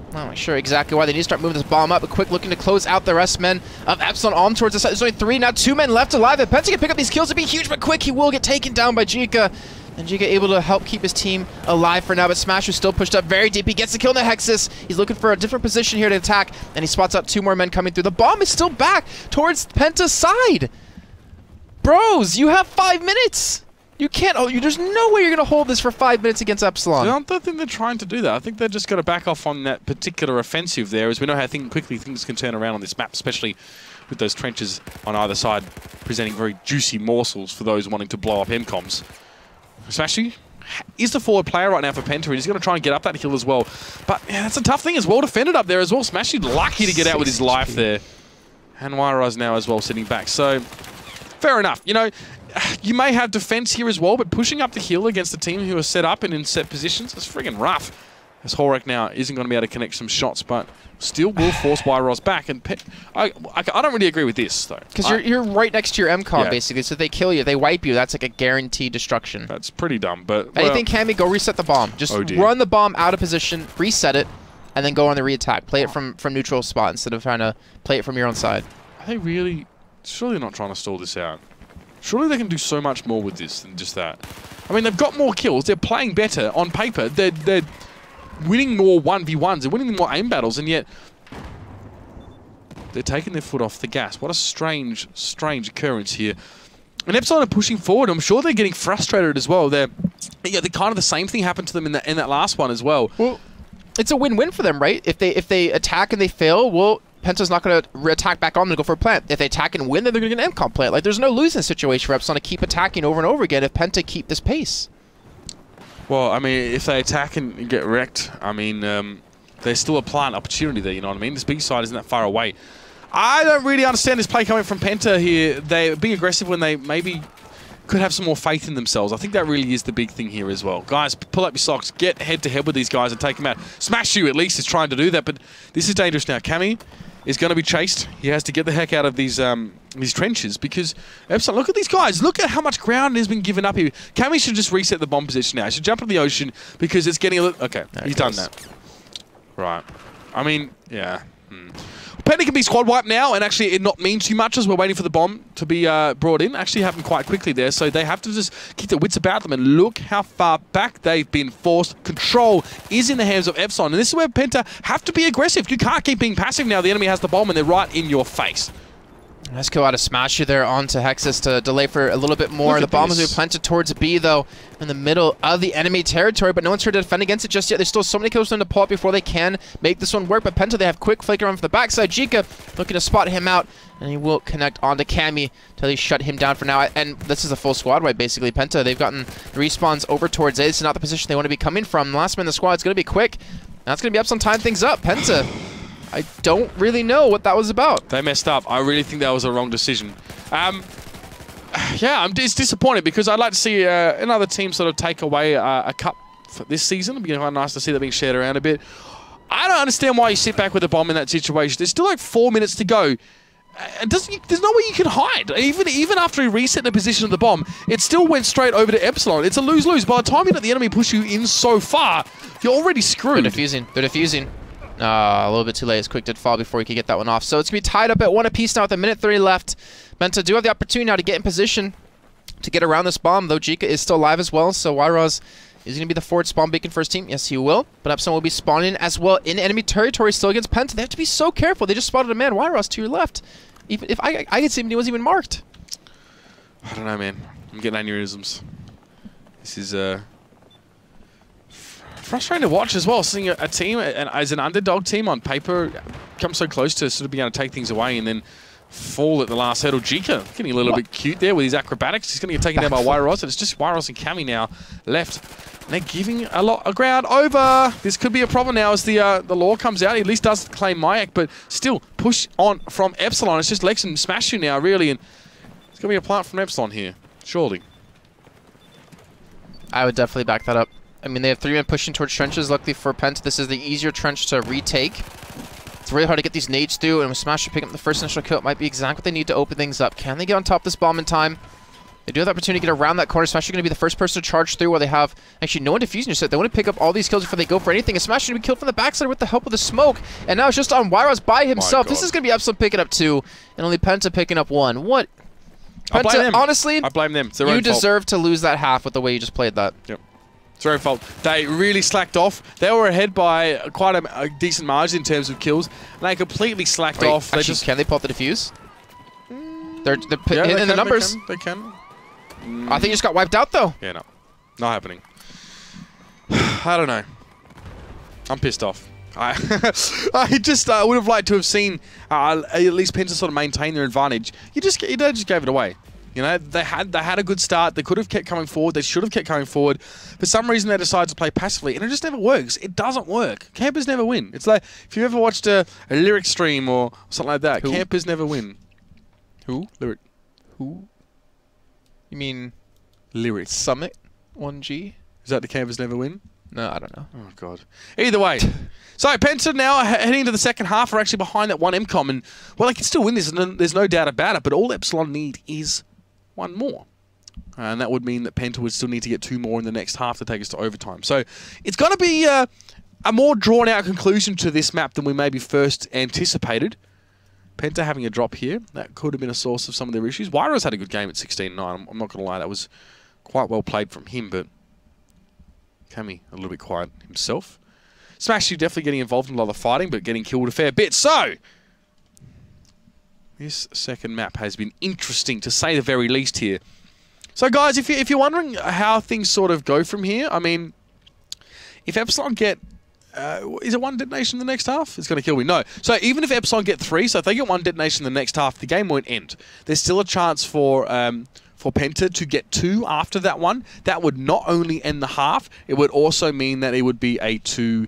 I'm not sure exactly why they need to start moving this bomb up. A quick looking to close out the rest men of Epsilon on towards the side. There's only 3, now 2 men left alive. If Penta can pick up these kills, it'd be huge, but quick, he will get taken down by Jika. And Jika able to help keep his team alive for now, but Smash is still pushed up very deep. He gets the kill in the Hexus. He's looking for a different position here to attack, and he spots out 2 more men coming through. The bomb is still back towards Penta's side. Bros, you have 5 minutes. You can't. There's no way you're going to hold this for 5 minutes against Epsilon. I don't think they're trying to do that. I think they're just going to back off on that particular offensive there, as we know how quickly things can turn around on this map, especially with those trenches on either side presenting very juicy morsels for those wanting to blow up MCOMs. Smashy is the forward player right now for Penta, and he's going to try and get up that hill as well. But yeah, that's a tough thing. It's well defended up there as well. Smashy lucky to get out with his life there. And Wyraz now as well sitting back. So, fair enough. You know, you may have defense here as well, but pushing up the hill against a team who are set up and in set positions is friggin' rough. As Horik now isn't going to be able to connect some shots, but still will force Wyros back. And I don't really agree with this, though. Because you're right next to your MCOM, basically. So if they kill you, they wipe you. That's like a guaranteed destruction. That's pretty dumb, but... Well, anything, Cammy, go reset the bomb. Just run the bomb out of position, reset it, and then go on the re-attack. Play it from neutral spot instead of trying to play it from your own side. Are they really... Surely not trying to stall this out. Surely they can do so much more with this than just that. I mean, they've got more kills. They're playing better on paper. They're winning more 1v1s. They're winning more aim battles, and yet they're taking their foot off the gas. What a strange, strange occurrence here. And Epsilon are pushing forward. I'm sure they're getting frustrated as well. They're kind of the same thing happened to them in that last one as well. Well, it's a win-win for them, right? If they attack and they fail, well, Penta's not going to attack back on them and go for a plant. If they attack and win, then they're going to get an MCOM plant. Like, there's no losing situation for Epsilon to keep attacking over and over again if Penta keep this pace. Well, I mean, if they attack and get wrecked, I mean, there's still a plant opportunity there, you know what I mean? This big side isn't that far away. I don't really understand this play coming from Penta here. They're being aggressive when they maybe could have some more faith in themselves. I think that really is the big thing here as well. Guys, pull up your socks, get head-to-head with these guys and take them out. Smash You, at least, is trying to do that, but this is dangerous now. Cammy is going to be chased. He has to get the heck out of these trenches because Epsilon, look at these guys. Look at how much ground has been given up here. Cammy should just reset the bomb position now. He should jump into the ocean because it's getting a little... Okay, he's done that. Right. I mean, yeah. Penta can be squad wiped now, and actually it not mean too much as we're waiting for the bomb to be brought in. Actually happened quite quickly there, so they have to just keep their wits about them, and look how far back they've been forced. Control is in the hands of Epsilon, and this is where Penta have to be aggressive. You can't keep being passive now. The enemy has the bomb, and they're right in your face. Nice go out of Smash You there onto Hexus to delay for a little bit more. The bomb is being planted towards B, though, in the middle of the enemy territory, but no one's here to defend against it just yet. There's still so many kills for them to pull up before they can make this one work, but Penta, they have quick flicker on for the backside. Jika looking to spot him out, and he will connect onto Cammy until he shut him down for now. And this is a full squad wipe, basically. Penta, they've gotten the respawns over towards A. This is not the position they want to be coming from. The last man in the squad is going to be quick. That's going to be Epsilon tying things up. Penta, I don't really know what that was about. They messed up. I really think that was a wrong decision. Yeah, it's disappointed because I'd like to see another team sort of take away a cup for this season. It'd be quite nice to see that being shared around a bit. I don't understand why you sit back with a bomb in that situation. There's still like 4 minutes to go. There's no way you can hide. Even after he reset the position of the bomb, it still went straight over to Epsilon. It's a lose-lose. By the time you let the enemy push you in so far, you're already screwed. They're defusing. They're defusing. A little bit too late. His quick did fall before he could get that one off. So it's going to be tied up at 1 apiece now with a minute 30 left. Penta do have the opportunity now to get in position to get around this bomb, though Jika is still alive as well. So Wyros is going to be the forward spawn beacon for his team. Yes, he will. But Epsilon will be spawning as well in enemy territory still against Penta. They have to be so careful. They just spotted a man, Wyros, to your left. Even if I could see him, he wasn't even marked. I don't know, man. I'm getting aneurysms. This is frustrating to watch as well, seeing a team as an underdog team on paper come so close to sort of being able to take things away and then fall at the last hurdle. Jika getting a little bit cute there with his acrobatics. He's going to get taken down by Wyros, and it's just Wyros and Cammy now left. And they're giving a lot of ground over. This could be a problem now as the law comes out. He at least does claim Mayak, but still push on from Epsilon. It's just Lex and Smash You now, really, and it's going to be a plant from Epsilon here, surely. I would definitely back that up. I mean, they have 3 men pushing towards trenches. Luckily for Penta, this is the easier trench to retake. It's really hard to get these nades through, and with Smash picking up the first initial kill, it might be exactly what they need to open things up. Can they get on top of this bomb in time? They do have the opportunity to get around that corner. Smash going to be the first person to charge through while they have actually no one defusing your set. They want to pick up all these kills before they go for anything. And Smash going to be killed from the backside with the help of the smoke. And now it's just on Wyros by himself. This is going to be Epsilon picking up 2, and only Penta picking up 1. What? Penta, honestly, I blame them. It's their you own fault. deserve to lose that half with the way you just played that. Yep. It's their own fault. They really slacked off. They were ahead by quite a decent margin in terms of kills, and they completely slacked off. Actually, can they pull up the defuse? They're yeah, in the numbers. They can. I think he just got wiped out, though. Yeah, no. Not happening. I don't know. I'm pissed off. I just would have liked to have seen at least Penta sort of maintain their advantage. They just gave it away. You know, they had a good start. They could have kept coming forward. They should have kept coming forward. For some reason, they decided to play passively, and it just never works. It doesn't work. Campers never win. It's like if you ever watched a lyric stream or something like that. Who? Campers never win. Who? Lyric. Who? You mean Lyric. Summit 1G? Is that the Campers never win? No, I don't know. Oh, God. Either way. So, Penta now heading into the second half are actually behind that 1 MCOM, and, well, they can still win this, and there's no doubt about it, but all Epsilon need is 1 more. And that would mean that Penta would still need to get 2 more in the next half to take us to overtime. So, it's going to be a more drawn-out conclusion to this map than we maybe first anticipated. Penta having a drop here, that could have been a source of some of their issues. Wyros had a good game at 16-9. I'm not going to lie, that was quite well played from him, but Cammy a little bit quiet himself. Smash You definitely getting involved in a lot of fighting, but getting killed a fair bit. So, this second map has been interesting, to say the very least here. So, guys, if you're wondering how things sort of go from here, I mean, if Epsilon get... is it 1 detonation in the next half? It's going to kill me. No. So, even if Epsilon get 3, so if they get 1 detonation in the next half, the game won't end. There's still a chance for for Penta to get 2 after that one, that would not only end the half, it would also mean that it would be a 3-2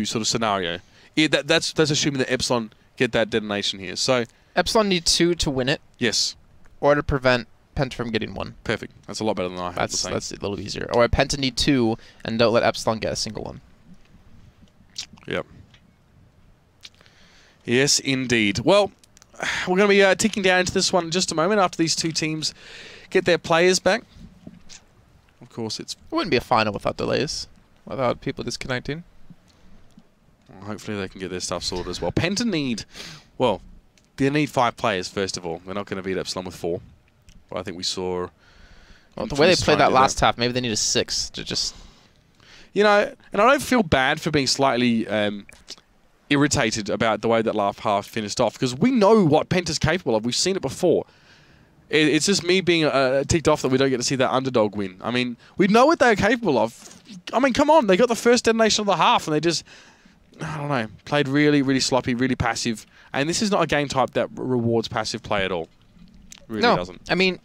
sort of scenario. Yeah, that's assuming that Epsilon get that detonation here. So Epsilon need 2 to win it. Yes. Or to prevent Penta from getting 1. Perfect. That's a lot better than I had. That's a little easier. Or Penta need 2 and don't let Epsilon get a single one. Yep. Yes, indeed. Well, we're going to be ticking down into this one in just a moment after these two teams get their players back. Of course, it wouldn't be a final without delays, without people disconnecting. Well, hopefully they can get their stuff sorted as well. Penta need, well, they need 5 players, first of all. They're not going to beat Epsilon with 4. But I think we saw... Well, the way they played that last half, maybe they need a 6 to just... You know, and I don't feel bad for being slightly... irritated about the way that last half finished off, because we know what Penta's capable of. We've seen it before. It's just me being ticked off that we don't get to see that underdog win. I mean, we know what they're capable of. I mean, come on. They got the first detonation of the half, and they just, I don't know, played really, really sloppy, really passive. And this is not a game type that rewards passive play at all. Really doesn't. I mean,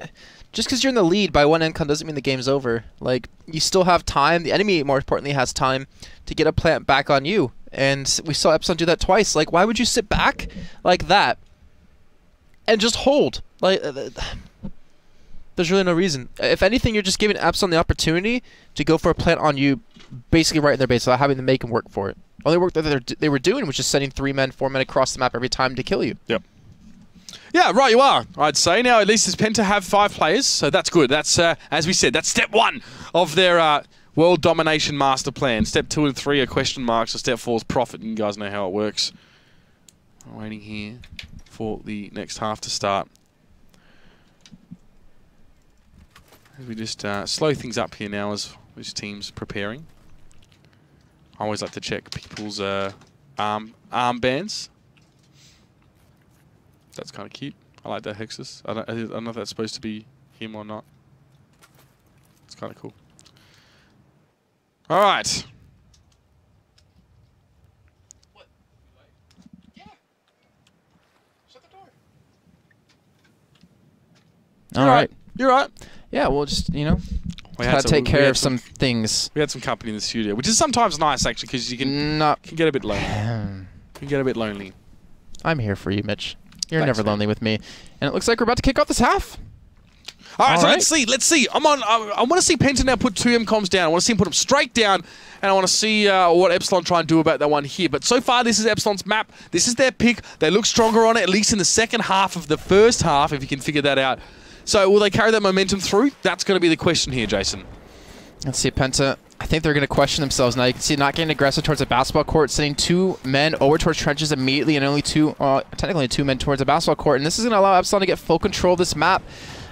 just because you're in the lead by 1 income doesn't mean the game's over. Like, you still have time. The enemy, more importantly, has time to get a plant back on you. And we saw Epsilon do that twice. Like, why would you sit back like that and just hold? Like, there's really no reason. If anything, you're just giving Epsilon the opportunity to go for a plant on you, basically right in their base, without having to make them work for it. Only work that they were doing was just sending 3 men, 4 men across the map every time to kill you. Yep. Yeah, right you are, I'd say. Now, at least does Penta have 5 players, so that's good. That's, as we said, that's step 1 of their... World Domination Master Plan. Step 2 and 3 are question marks, so Step 4 is profit, and you guys know how it works. I'm waiting here for the next half to start. We just slow things up here now as this team's preparing. I always like to check people's armbands. That's kind of cute. I like that Hexus. I don't know if that's supposed to be him or not. It's kind of cool. All right. What? Yeah. Shut the door. All right. You're right. Yeah, we'll just, you know, We had to take care of some things. We had some company in the studio, which is sometimes nice, actually, because you can get a bit lonely. You can get a bit lonely. I'm here for you, Mitch. You're Thanks, never lonely with me. And it looks like we're about to kick off this half. All right, so let's see. I want to see Penta now put 2 MCOMs down. I want to see him put them straight down, and I want to see what Epsilon try and do about that one here. But so far, this is Epsilon's map. This is their pick. They look stronger on it, at least in the second half of the first half, if you can figure that out. So will they carry that momentum through? That's going to be the question here, Jason. Let's see, Penta. I think they're going to question themselves now. You can see not getting aggressive towards the basketball court, sending 2 men over towards trenches immediately, and only technically 2 men towards the basketball court. And this is going to allow Epsilon to get full control of this map.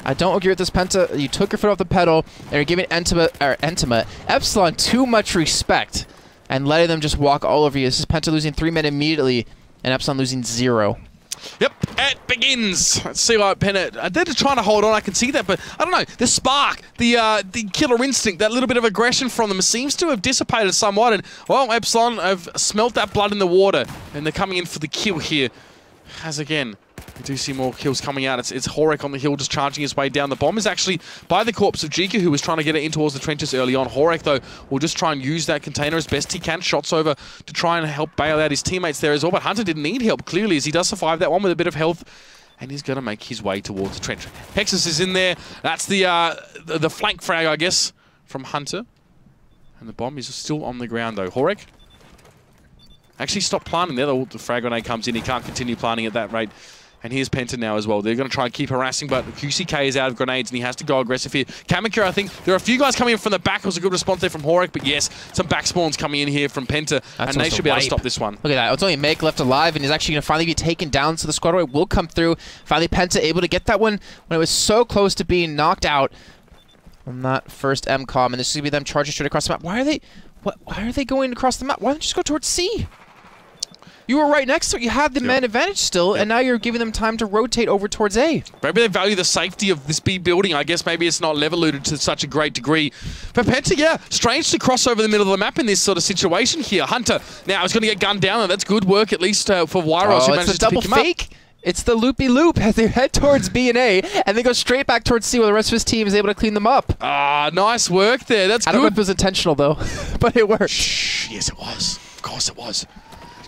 I don't agree with this, Penta. You took your foot off the pedal, and you're giving Epsilon too much respect and letting them just walk all over you. This is Penta losing 3 men immediately, and Epsilon losing 0. Yep, it begins. Let's see what Penta... They're just trying to hold on, I can see that, but I don't know. The spark, the killer instinct, that little bit of aggression from them seems to have dissipated somewhat, and, well, Epsilon have smelt that blood in the water, and they're coming in for the kill here. As again... We do see more kills coming out. It's Horek on the hill just charging his way down. The bomb is actually by the corpse of Jika, who was trying to get it in towards the trenches early on. Horek, though, will just try and use that container as best he can. Shots over to try and help bail out his teammates there as well. But Hunter didn't need help, clearly, as he does survive that one with a bit of health. And he's going to make his way towards the trench. Hexus is in there. That's the flank frag, I guess, from Hunter. And the bomb is still on the ground, though. Horek actually stopped planting there. The frag grenade comes in. He can't continue planting at that rate. And here's Penta now as well. They're going to try and keep harassing, but QCK is out of grenades, and he has to go aggressive here. Kamakura, I think there are a few guys coming in from the back. It was a good response there from Horek, but yes, some back spawns coming in here from Penta, and they should be able to stop this one. Look at that. It's only Make left alive, and he's actually going to finally be taken down, so the squad away will come through. Finally, Penta able to get that one when it was so close to being knocked out on that first MCOM, and this is going to be them charging straight across the map. Why are they going across the map? Why don't you just go towards C? You were right next to it. You had the man advantage still, and now you're giving them time to rotate over towards A. Maybe they value the safety of this B building. I guess maybe it's not level looted to such a great degree. But Penta, yeah, strange to cross over the middle of the map in this sort of situation here. Hunter now is going to get gunned down, and that's good work, at least for Wyros, who manages to pick him up. It's the loopy loop as they head towards B and A, and they go straight back towards C, where the rest of his team is able to clean them up. Ah, nice work there. That's good. I don't know if it was intentional, though, but it worked. Shh, yes, it was. Of course it was.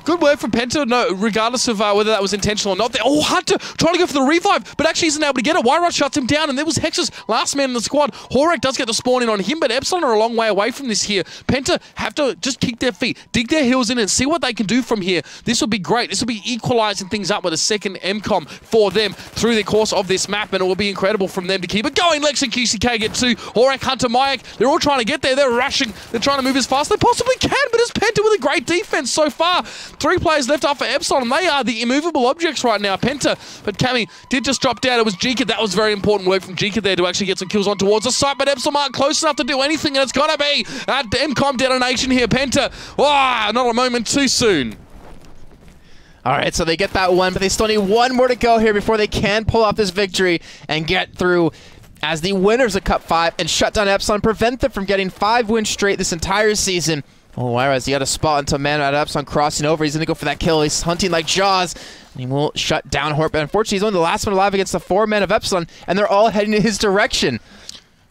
Good work from Penta, no, regardless of whether that was intentional or not. Oh, Hunter trying to go for the revive, but actually isn't able to get it. Wyrod shuts him down, and there was Hex's last man in the squad. Horek does get the spawn in on him, but Epsilon are a long way away from this here. Penta have to just kick their feet, dig their heels in, and see what they can do from here. This will be great. This will be equalizing things up with a second MCOM for them through the course of this map, and it will be incredible from them to keep it going. Lex and QCK get 2. Horek, Hunter, Mayak, they're all trying to get there. They're rushing. They're trying to move as fast as they possibly can, but it's Penta with a great defense so far. 3 players left after Epsilon, and they are the immovable objects right now. Penta, but Cammy did just drop down. It was Jika. That was very important work from Jika there to actually get some kills on towards the site, but Epsilon aren't close enough to do anything, and it's got to be a MCOM detonation here. Penta, not a moment too soon. All right, so they get that one, but they still need one more to go here before they can pull off this victory and get through as the winners of Cup 5 and shut down Epsilon, prevent them from getting 5 wins straight this entire season. Oh, Wyrod, he got a spot until man at Epsilon crossing over. He's going to go for that kill. He's hunting like Jaws, and he will shut down Hort. But unfortunately, he's only the last one alive against the 4 men of Epsilon, and they're all heading in his direction.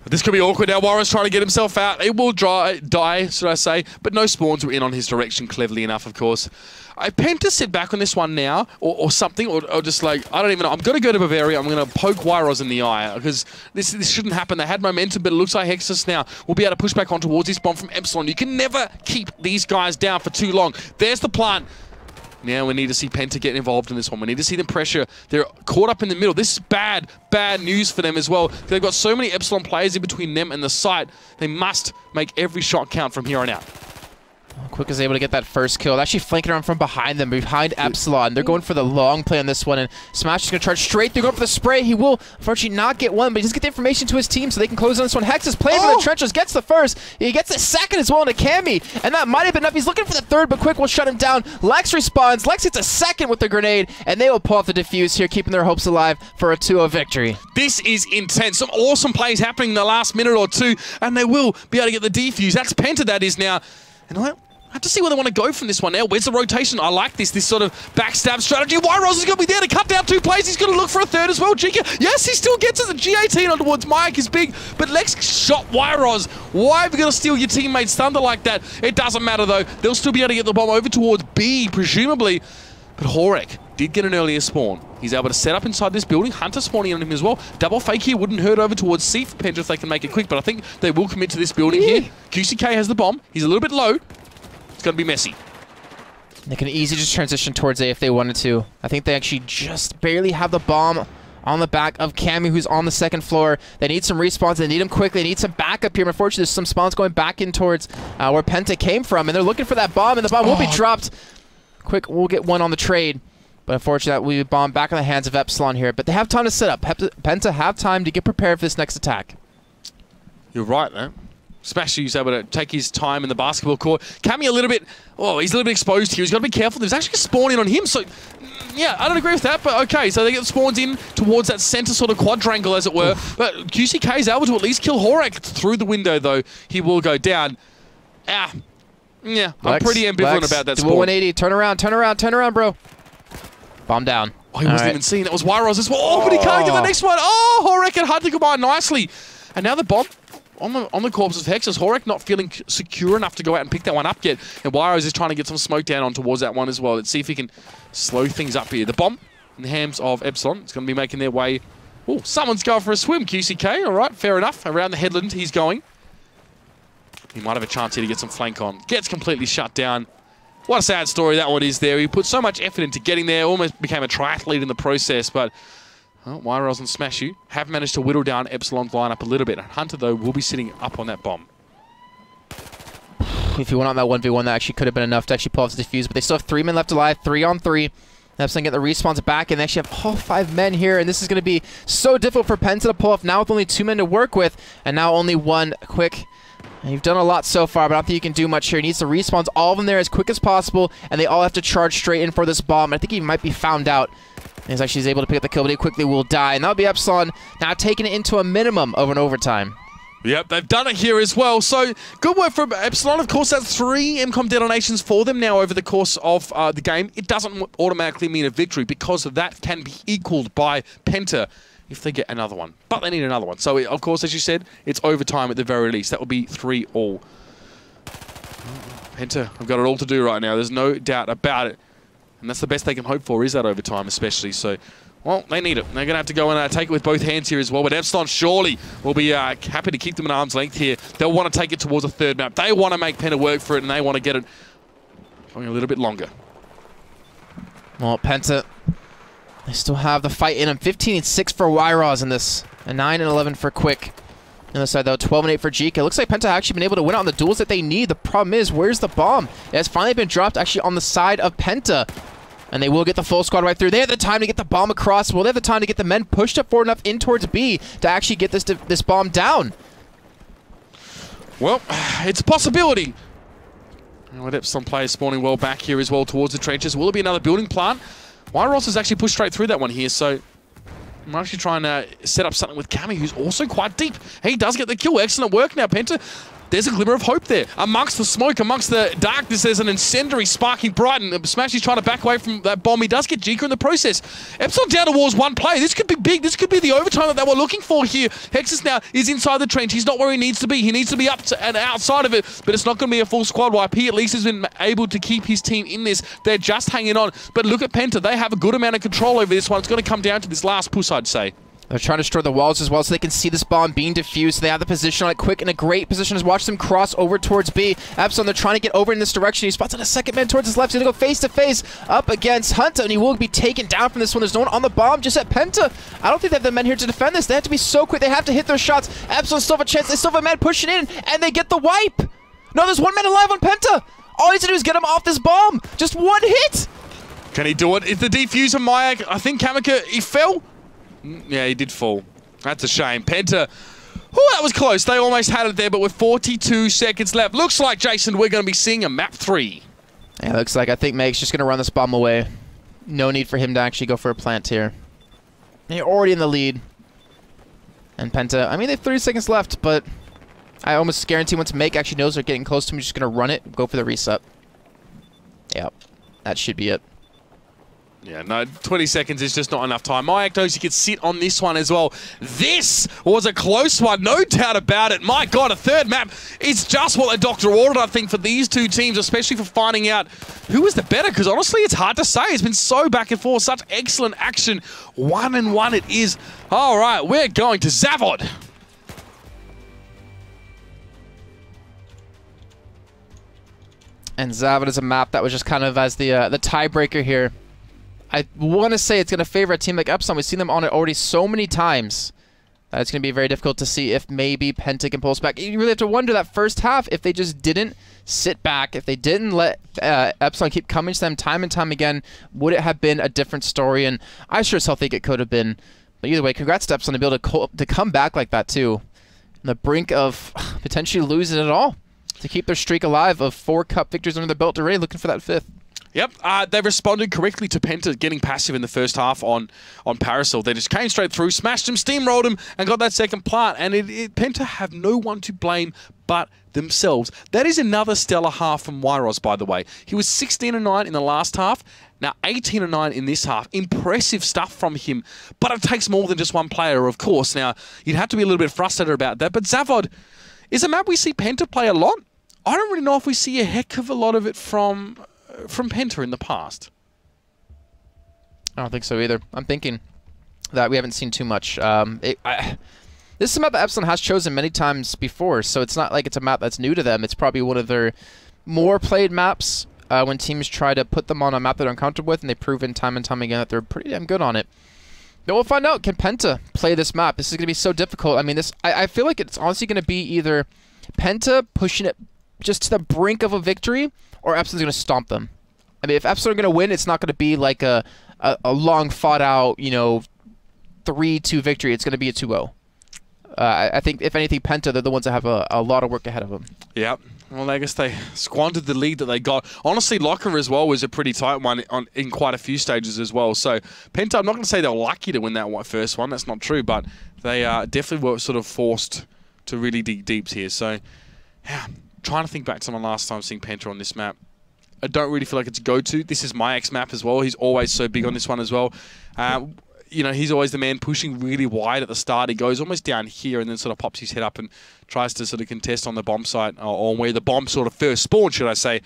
This could be awkward now. Wyrod's trying to get himself out. It will die, should I say, but no spawns were in on his direction, cleverly enough, of course. Penta sit back on this one now, or something, or just like, I don't even know. I'm going to go to Bavaria. I'm going to poke Wyros in the eye, because this shouldn't happen. They had momentum, but it looks like Hexus now will be able to push back on towards this bomb from Epsilon. You can never keep these guys down for too long. There's the plant. Now we need to see Penta get involved in this one. We need to see them pressure. They're caught up in the middle. This is bad news for them as well. They've got so many Epsilon players in between them and the site. They must make every shot count from here on out. Quick is able to get that first kill. They're actually flanking around from behind them, behind Epsilon. They're going for the long play on this one, and Smash is going to charge straight through, going for the spray. He will, unfortunately, not get one, but he does get the information to his team so they can close on this one. Hex is playing for the trenches, gets the first. He gets the second as well into Cammy, and that might have been enough. He's looking for the third, but Quick will shut him down. Lex responds. Lex gets a second with the grenade, and they will pull off the defuse here, keeping their hopes alive for a 2-0 victory. This is intense. Some awesome plays happening in the last minute or two, and they will be able to get the defuse. That's Penta, that is now. And I have to see where they want to go from this one now. Where's the rotation? I like this sort of backstab strategy. Wyros is going to be there to cut down 2 plays. He's going to look for a third as well. Jika, yes, he still gets it. The G18 on towards Mike is big, but Lex shot Wyros. Why have you got to steal your teammate's thunder like that? It doesn't matter, though. They'll still be able to get the bomb over towards B, presumably. But Horek did get an earlier spawn. He's able to set up inside this building. Hunter spawning on him as well. Double fake here wouldn't hurt over towards C for Penta if they can make it quick, but I think they will commit to this building here. QCK has the bomb. He's a little bit low. It's going to be messy. They can easily just transition towards A if they wanted to. I think they actually just barely have the bomb on the back of Cammy, who's on the 2nd floor. They need some respawns. They need them quickly. They need some backup here. Unfortunately, there's some spawns going back in towards where Penta came from, and they're looking for that bomb, and the bomb will be dropped. Quick, we'll get one on the trade. But unfortunately, that will be bomb back in the hands of Epsilon here. But they have time to set up. Penta have time to get prepared for this next attack. You're right, man. Smash is able to take his time in the basketball court. Cammy a little bit, he's a little bit exposed here. He's got to be careful. There's actually a spawn in on him, so yeah, I don't agree with that, but okay. So they get the spawns in towards that center sort of quadrangle, as it were. But QCK is able to at least kill Horek through the window, though. He will go down. Yeah, I'm pretty ambivalent about that spawn. 180, turn around, bro. Bomb down. Oh, he wasn't even seen. That was Wyros as well. Oh, but he can't get the next one. Oh, Horek and Hunter combine nicely. And now the bomb on the corpse of Hexus. Horek not feeling secure enough to go out and pick that one up yet. And Wyros is trying to get some smoke down on towards that one as well. Let's see if he can slow things up here. The bomb in the hands of Epsilon. It's going to be making their way. Oh, someone's going for a swim. QCK, all right, fair enough. Around the headland he's going. He might have a chance here to get some flank on. Gets completely shut down. What a sad story that one is there. He put so much effort into getting there, almost became a triathlete in the process, but Wyros and Smash You have managed to whittle down Epsilon's lineup a little bit. Hunter, though, will be sitting up on that bomb. If you went on that 1v1, that actually could have been enough to actually pull off the defuse, but they still have 3 men left alive, 3 on 3. Epsilon get the respawns back, and they actually have all 5 men here, and this is going to be so difficult for Penta to pull off now with only 2 men to work with, and now only 1 Quick. And you've done a lot so far, but I don't think you can do much here. He needs to respawns all of them there as quick as possible, and they all have to charge straight in for this bomb. I think he might be found out. And he's able to pick up the kill, but he quickly will die. And that'll be Epsilon now taking it into a minimum of an overtime. Yep, they've done it here as well. So good work from Epsilon. Of course, that's 3 MCOM detonations for them now over the course of the game. It doesn't automatically mean a victory because that can be equaled by Penta if they get another one. But they need another one. So, of course, as you said, it's overtime at the very least. That will be 3-all. Penta have got it all to do right now. There's no doubt about it. And that's the best they can hope for, is that overtime especially. So, well, they need it. They're going to have to go and take it with both hands here as well. But Epsilon surely will be happy to keep them at arm's length here. They'll want to take it towards a third map. They want to make Penta work for it, and they want to get it going a little bit longer. Well, Penta, they still have the fight in them. 15-6 for Wyros in this, and 9-11 for Quick. On the other side, though, 12-8 for Jeek. It looks like Penta have actually been able to win on the duels that they need. The problem is, where's the bomb? It has finally been dropped actually on the side of Penta. And they will get the full squad right through. They have the time to get the bomb across. Well, they have the time to get the men pushed up forward enough in towards B to actually get this bomb down. Well, it's a possibility. With Epsilon players spawning well back here as well towards the trenches. Will it be another building plant? Wyros has actually pushed straight through that one here, so I'm actually trying to set up something with Cammy, who's also quite deep. He does get the kill. Excellent work now, Penta. There's a glimmer of hope there. Amongst the smoke, amongst the darkness, there's an incendiary sparking bright, and Smashy's trying to back away from that bomb. He does get Jeeka in the process. Epsilon down towards one player. This could be big. This could be the overtime that they were looking for here. Hexus now is inside the trench. He's not where he needs to be. He needs to be up to and outside of it, but it's not going to be a full squad wipe. He at least has been able to keep his team in this. They're just hanging on. But look at Penta. They have a good amount of control over this one. It's going to come down to this last push, I'd say. They're trying to destroy the walls as well so they can see this bomb being diffused. So they have the position on it. Quick in a great position. As watch them cross over towards B. Epsilon, they're trying to get over in this direction. He spots on a second man towards his left. He's going to go face to face up against Hunter, and he will be taken down from this one. There's no one on the bomb, just at Penta. I don't think they have the men here to defend this. They have to be so quick. They have to hit their shots. Epsilon still have a chance. They still have a man pushing in, and they get the wipe. No, there's one man alive on Penta. All he needs to do is get him off this bomb. Just one hit. Can he do it? Is the defuser Mayak? I think Kamika, he fell. Yeah, he did fall. That's a shame. Penta, that was close. They almost had it there, but with 42 seconds left. Looks like, Jason, we're going to be seeing a map 3. Yeah, looks like I think Meg's just going to run this bomb away. No need for him to actually go for a plant here. They're already in the lead. And Penta, I mean, they have 30 seconds left, but I almost guarantee once Meg actually knows they're getting close to him, he's just going to run it, go for the reset. Yep, that should be it. Yeah, no, 20 seconds is just not enough time. Mayak knows he could sit on this one as well. This was a close one, no doubt about it. My God, a third map is just what the doctor ordered, I think, for these two teams, especially for finding out who was the better, because honestly, it's hard to say. It's been so back and forth, such excellent action. 1-1 it is. All right, we're going to Zavod. And Zavod is a map that was just kind of as the tiebreaker here. I want to say it's going to favor a team like Epsilon. We've seen them on it already so many times that it's going to be very difficult to see if maybe Penta can pull us back. You really have to wonder that first half, if they just didn't sit back, if they didn't let Epsilon keep coming to them time and time again, would it have been a different story? And I sure as hell think it could have been. But either way, congrats to Epsilon to be able to come back like that too. On the brink of potentially losing it all. To keep their streak alive of 4 cup victories under their belt already, looking for that 5th. Yep, they responded correctly to Penta getting passive in the first half on Parasol. They just came straight through, smashed him, steamrolled him, and got that second plant. And Penta have no one to blame but themselves. That is another stellar half from Wyros, by the way. He was 16-9 in the last half. Now 18-9 in this half. Impressive stuff from him. But it takes more than just one player, of course. Now, you'd have to be a little bit frustrated about that. But Zavod is a map we see Penta play a lot. I don't really know if we see a heck of a lot of it from Penta in the past. I don't think so either. I'm thinking that we haven't seen too much. This is a map that Epsilon has chosen many times before, so it's not like it's a map that's new to them. It's probably one of their more played maps when teams try to put them on a map that they're uncomfortable with, and they've proven time and time again that they're pretty damn good on it. But we'll find out. Can Penta play this map? This is going to be so difficult. I mean, I feel like it's honestly going to be either Penta pushing it just to the brink of a victory, or Epsilon's going to stomp them. I mean, if Epsilon are going to win, it's not going to be like a long fought out, 3-2 victory. It's going to be a 2-0. I think, if anything, Penta, they're the ones that have a lot of work ahead of them. Yeah. Well, I guess they squandered the lead that they got. Honestly, Locker as well was a pretty tight one in quite a few stages as well. So, Penta, I'm not going to say they were lucky to win that first one. That's not true, but they definitely were sort of forced to really dig deeps here. So, yeah, trying to think back to my last time seeing Penta on this map. I don't really feel like it's a go-to. This is my ex-map as well. He's always so big on this one as well. You know, he's always the man pushing really wide at the start. He goes almost down here and then sort of pops his head up and tries to sort of contest on the bomb site, or where the bomb sort of first spawned, should I say.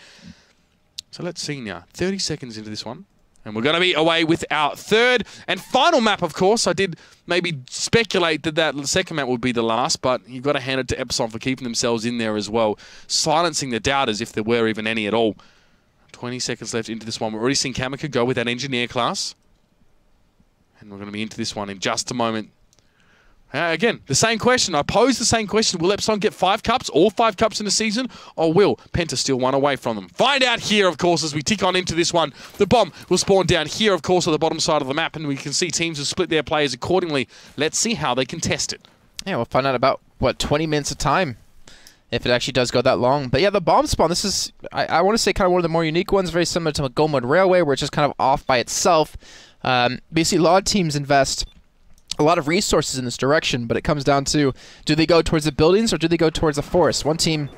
So let's see now. 30 seconds into this one. And we're going to be away with our third and final map, of course. I did maybe speculate that that second map would be the last, but you've got to hand it to Epsilon for keeping themselves in there as well, silencing the doubters if there were even any at all. 20 seconds left into this one. We're already seeing Kamika go with that engineer class. And we're going to be into this one in just a moment. Again, the same question. I posed the same question. Will Epsilon get 5 cups, all 5 cups in the season? Or will Penta still one away from them? Find out here, of course, as we tick on into this one. The bomb will spawn down here, of course, on the bottom side of the map, and we can see teams have split their players accordingly. Let's see how they contest it. Yeah, we'll find out about, what, 20 minutes of time, if it actually does go that long. But yeah, the bomb spawn, this is, I want to say, kind of one of the more unique ones, very similar to a Gomod Railway, where it's just kind of off by itself. Basically, a lot of teams invest a lot of resources in this direction, but it comes down to, do they go towards the buildings or do they go towards the forest? One team,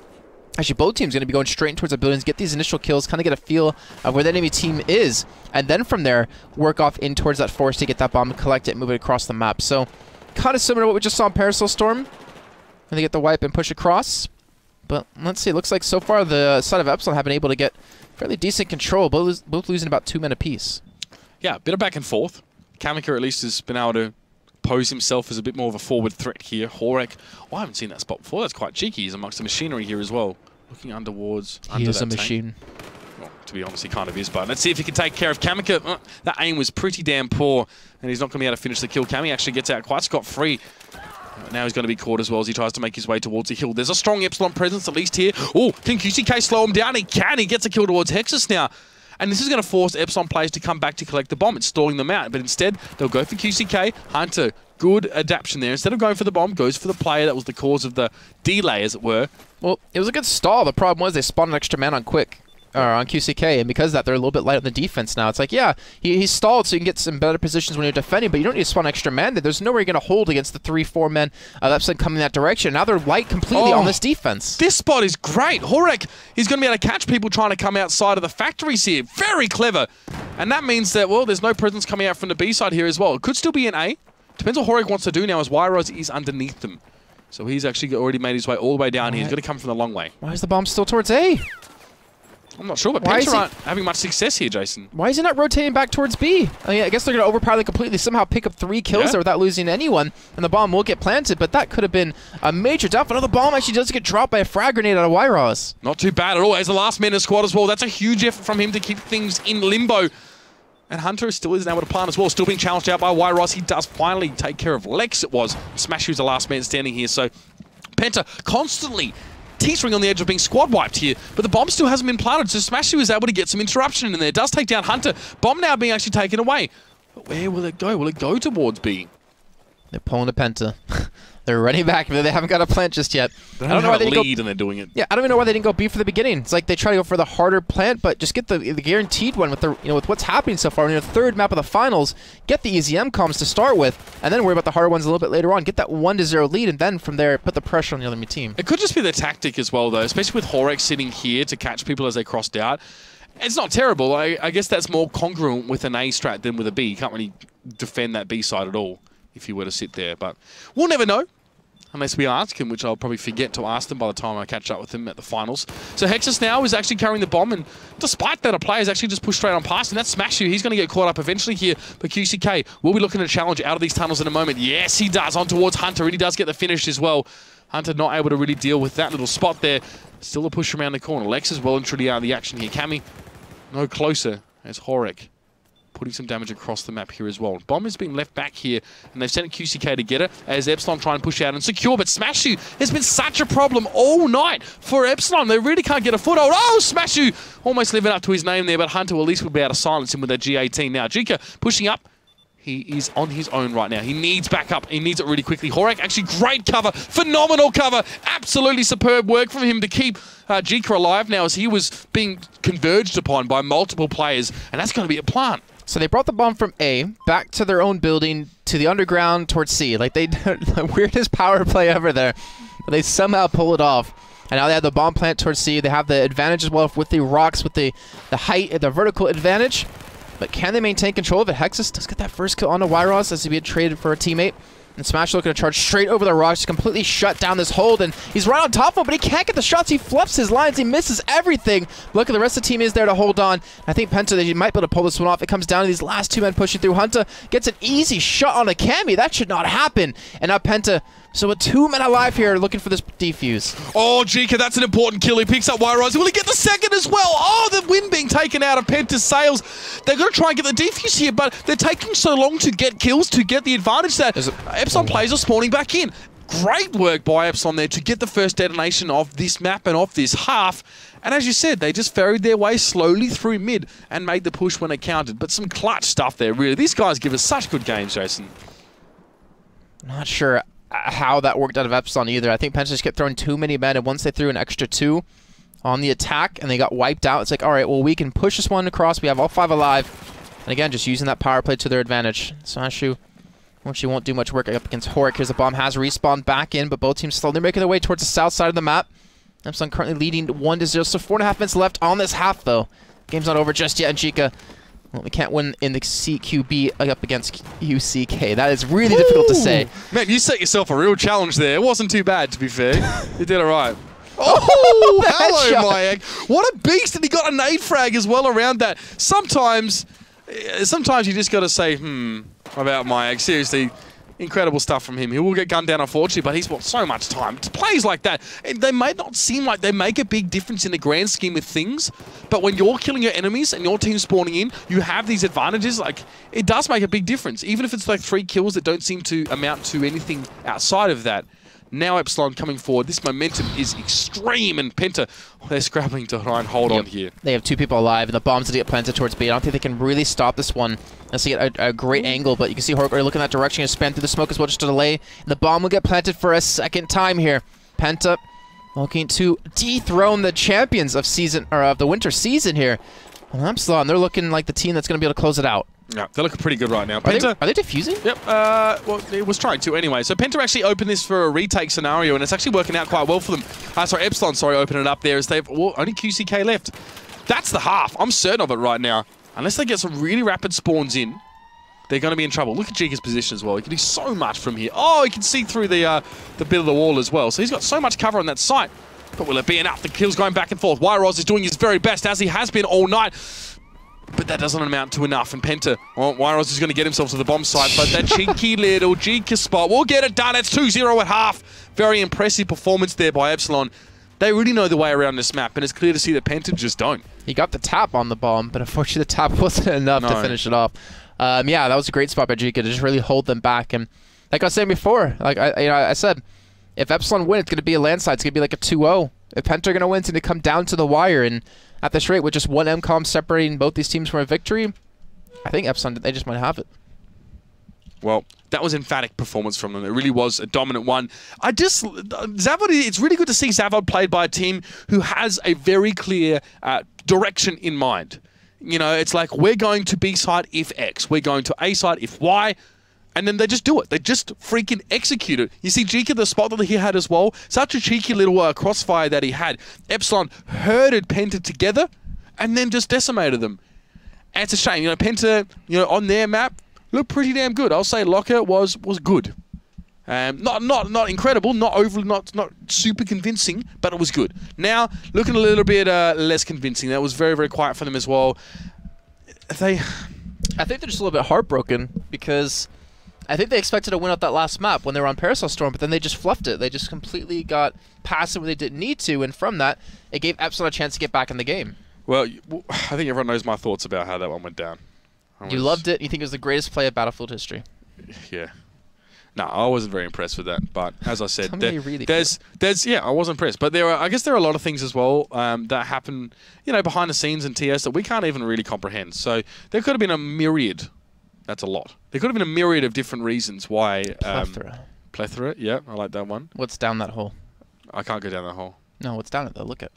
actually both teams, are going to be going straight towards the buildings, get these initial kills, kind of get a feel of where the enemy team is, and then from there, work off in towards that forest to get that bomb, collect it, move it across the map. So, kind of similar to what we just saw in Parasol Storm, and they get the wipe and push across. But let's see, it looks like so far the side of Epsilon have been able to get fairly decent control, both losing about 2 men apiece. Yeah, a bit of back and forth. Kamika at least has been able to pose himself as a bit more of a forward threat here. Horek, oh, I haven't seen that spot before. That's quite cheeky. He's amongst the machinery here as well. Looking underwards. He is a machine. Well, to be honest, he kind of is, but let's see if he can take care of Kamika. That aim was pretty damn poor, and he's not going to be able to finish the kill. Kami actually gets out quite scot-free. Now he's going to be caught as well as he tries to make his way towards the hill. There's a strong Epsilon presence, at least here. Oh, can QCK slow him down? He can. He gets a kill towards Hexus now. And this is going to force Epsilon players to come back to collect the bomb. It's stalling them out. But instead, they'll go for QCK. Hunter, good adaptation there. Instead of going for the bomb, goes for the player that was the cause of the delay, as it were. Well, it was a good stall. The problem was they spawned an extra man on on QCK, and because of that, they're a little bit light on the defense now. It's like, yeah, he's stalled so you can get some better positions when you're defending, but you don't need to spawn extra man. There's nowhere you're going to hold against the 3-4 men that's coming that direction. Now they're light completely on this defense. This spot is great. Horek is going to be able to catch people trying to come outside of the factories here. Very clever. And that means that, well, there's no presence coming out from the B side here as well. It could still be an A. Depends what Horek wants to do now, as Wyros is underneath them. So he's actually already made his way all the way down here. He's going to come from the long way. Why is the bomb still towards A? I'm not sure, but Penta aren't having much success here, Jason. Why is he not rotating back towards B? I mean, I guess they're going to overpower them completely, somehow pick up 3 kills there without losing anyone, and the bomb will get planted, but that could have been a major dump. Another bomb actually does get dropped by a frag grenade out of Wyros. Not too bad at all. As the last man in the squad as well. That's a huge effort from him to keep things in limbo. And Hunter still isn't able to plant as well. Still being challenged out by Wyros. He does finally take care of Lex, it was. Smash, who's the last man standing here. So Penta constantly teetering on the edge of being squad wiped here, but the bomb still hasn't been planted, so Smashy was able to get some interruption in there. It does take down Hunter. Bomb now being actually taken away. But where will it go? Will it go towards B? They're pulling a Penta. They're running back, but they haven't got a plant just yet. I don't know why they lead and they're doing it. Yeah, I don't even know why they didn't go B for the beginning. It's like they try to go for the harder plant, but just get the guaranteed one with the with what's happening so far. In your third map of the finals, get the easy comms to start with, and then worry about the harder ones a little bit later on. Get that 1-0 lead, and then from there, put the pressure on the other team. It could just be the tactic as well, though, especially with Horek sitting here to catch people as they crossed out. It's not terrible. I guess that's more congruent with an A strat than with a B. You can't really defend that B side at all if you were to sit there, but we'll never know. Unless we ask him, which I'll probably forget to ask them by the time I catch up with him at the finals. So Hexus now is actually carrying the bomb, and despite that, a player's actually just pushed straight on past, and that's Smash You. He's going to get caught up eventually here, but QCK will be looking at a challenge out of these tunnels in a moment. Yes, he does, on towards Hunter, and he does get the finish as well. Hunter not able to really deal with that little spot there. Still a push around the corner. Lex is well and truly out of the action here. Kami no closer as Horek putting some damage across the map here as well. Bomb is being left back here, and they've sent QCK to get it as Epsilon try and push out and secure, but Smash You has been such a problem all night for Epsilon. They really can't get a foothold. Oh, Smash You almost living up to his name there, but Hunter will at least be able to silence him with that G18 now. Jika pushing up. He is on his own right now. He needs backup. He needs it really quickly. Horek, actually great cover. Phenomenal cover. Absolutely superb work from him to keep Jika alive now as he was being converged upon by multiple players, and that's going to be a plant. So they brought the bomb from A back to their own building, to the underground, towards C. Like, they the weirdest power play ever there. but they somehow pull it off. And now they have the bomb plant towards C. They have the advantage as well with the rocks, with the height, the vertical advantage. But can they maintain control of it? Hexus does get that first kill onto Wyros as he get traded for a teammate. And Smash looking to charge straight over the rocks, completely shut down this hold, and he's right on top of him, but he can't get the shots. He fluffs his lines, he misses everything. Look at the rest of the team is there to hold on. I think Penta, they might be able to pull this one off. It comes down to these last two men pushing through. Hunter gets an easy shot on a Cammy. That should not happen. And now Penta, so with 2 men alive here, looking for this defuse. Oh, Jika, that's an important kill. He picks up Wyros. Will he get the second as well? Oh, the wind being taken out of Penta's sails. They're going to try and get the defuse here, but they're taking so long to get kills, to get the advantage that Epsilon players are spawning back in. Great work by Epsilon there to get the first detonation of this map and of this half. And as you said, they just ferried their way slowly through mid and made the push when it counted. But some clutch stuff there, really. These guys give us such good games, Jason. Not sure how that worked out of Epsilon either. I think Penta just kept throwing too many men, and once they threw an extra 2 on the attack and they got wiped out, it's like, all right, well, we can push this one across. We have all 5 alive. And again, just using that power play to their advantage. Sashu, she won't do much work up against Horik. Here's the bomb, has respawned back in, but both teams slowly making their way towards the south side of the map. Epsilon currently leading 1-0, so 4.5 minutes left on this half, though. Game's not over just yet, and Chica, well, we can't win in the CQB up against UCK. That is really difficult to say. Man, you set yourself a real challenge there. It wasn't too bad, to be fair. You did all right. Oh, hello, my egg. What a beast. And he got a nade frag as well around that. Sometimes you just got to say, about my egg. Seriously, incredible stuff from him. He will get gunned down, unfortunately, but he's got so much time. Plays like that, and they may not seem like they make a big difference in the grand scheme of things, but when you're killing your enemies and your team's spawning in, you have these advantages. Like, it does make a big difference, even if it's like 3 kills that don't seem to amount to anything outside of that. Now Epsilon coming forward. This momentum is extreme, and Penta, they're scrabbling to try and hold on here. They have 2 people alive, and the bombs to get planted towards B. I don't think they can really stop this one unless they get a great angle, but you can see Horik already looking that direction and spam through the smoke as well just to delay. And the bomb will get planted for a second time here. Penta looking to dethrone the champions of the winter season here. Well, Epsilon, they're looking like the team that's going to be able to close it out. Yeah, they're looking pretty good right now. Penta, are they defusing? Yep. Well, it was trying to anyway. So Penta actually opened this for a retake scenario, and it's actually working out quite well for them. Epsilon, opening it up there as they've only QCK left. That's the half. I'm certain of it right now. Unless they get some really rapid spawns in, they're going to be in trouble. Look at Jika's position as well. He can do so much from here. Oh, he can see through the bit of the wall as well. So he's got so much cover on that site. But will it be enough? The kill's going back and forth. Wyros is doing his very best, as he has been all night. But that doesn't amount to enough, and Penta, well, Wyros is going to get himself to the bomb site, but that cheeky little Jika spot will get it done. It's 2-0 at half. Very impressive performance there by Epsilon. They really know the way around this map, and it's clear to see that Penta just don't. He got the tap on the bomb, but unfortunately the tap wasn't enough to finish it off. Yeah, that was a great spot by Jika to just really hold them back. And like I was saying before, like I said, if Epsilon win, it's going to be a landslide. It's going to be like a 2-0. If Penta are going to win, it's going to come down to the wire, and at this rate, with just 1 MCOM separating both these teams from a victory, I think Epsilon, they just might have it. Well, that was emphatic performance from them. It really was a dominant one. Zavod, it's really good to see Zavod played by a team who has a very clear direction in mind. You know, it's like, we're going to B side if X, we're going to A side if Y, and then they just do it. They just freaking execute it. You see Jika, the spot that he had as well, such a cheeky little crossfire that he had. Epsilon herded Penta together and then just decimated them. And it's a shame. You know, Penta, on their map, looked pretty damn good. I'll say Locker was good. Not incredible, not overly, not super convincing, but it was good. Now, looking a little bit less convincing. That was very, very quiet for them as well. I think they're just a little bit heartbroken because I think they expected to win out that last map when they were on Parasol Storm, but then they just fluffed it. They just completely got past it when they didn't need to, and from that, it gave Epsilon a chance to get back in the game. Well, I think everyone knows my thoughts about how that one went down. You loved it. You think it was the greatest play of Battlefield history. Yeah. No, I wasn't very impressed with that. But as I said, I was impressed. But I guess there are a lot of things as well that happen, behind the scenes in TS that we can't even really comprehend. So there could have been a myriad. That's a lot. There could have been a myriad of different reasons why. Plethora. Yeah, I like that one. What's down that hole? I can't go down that hole. No, what's down it though? Look at.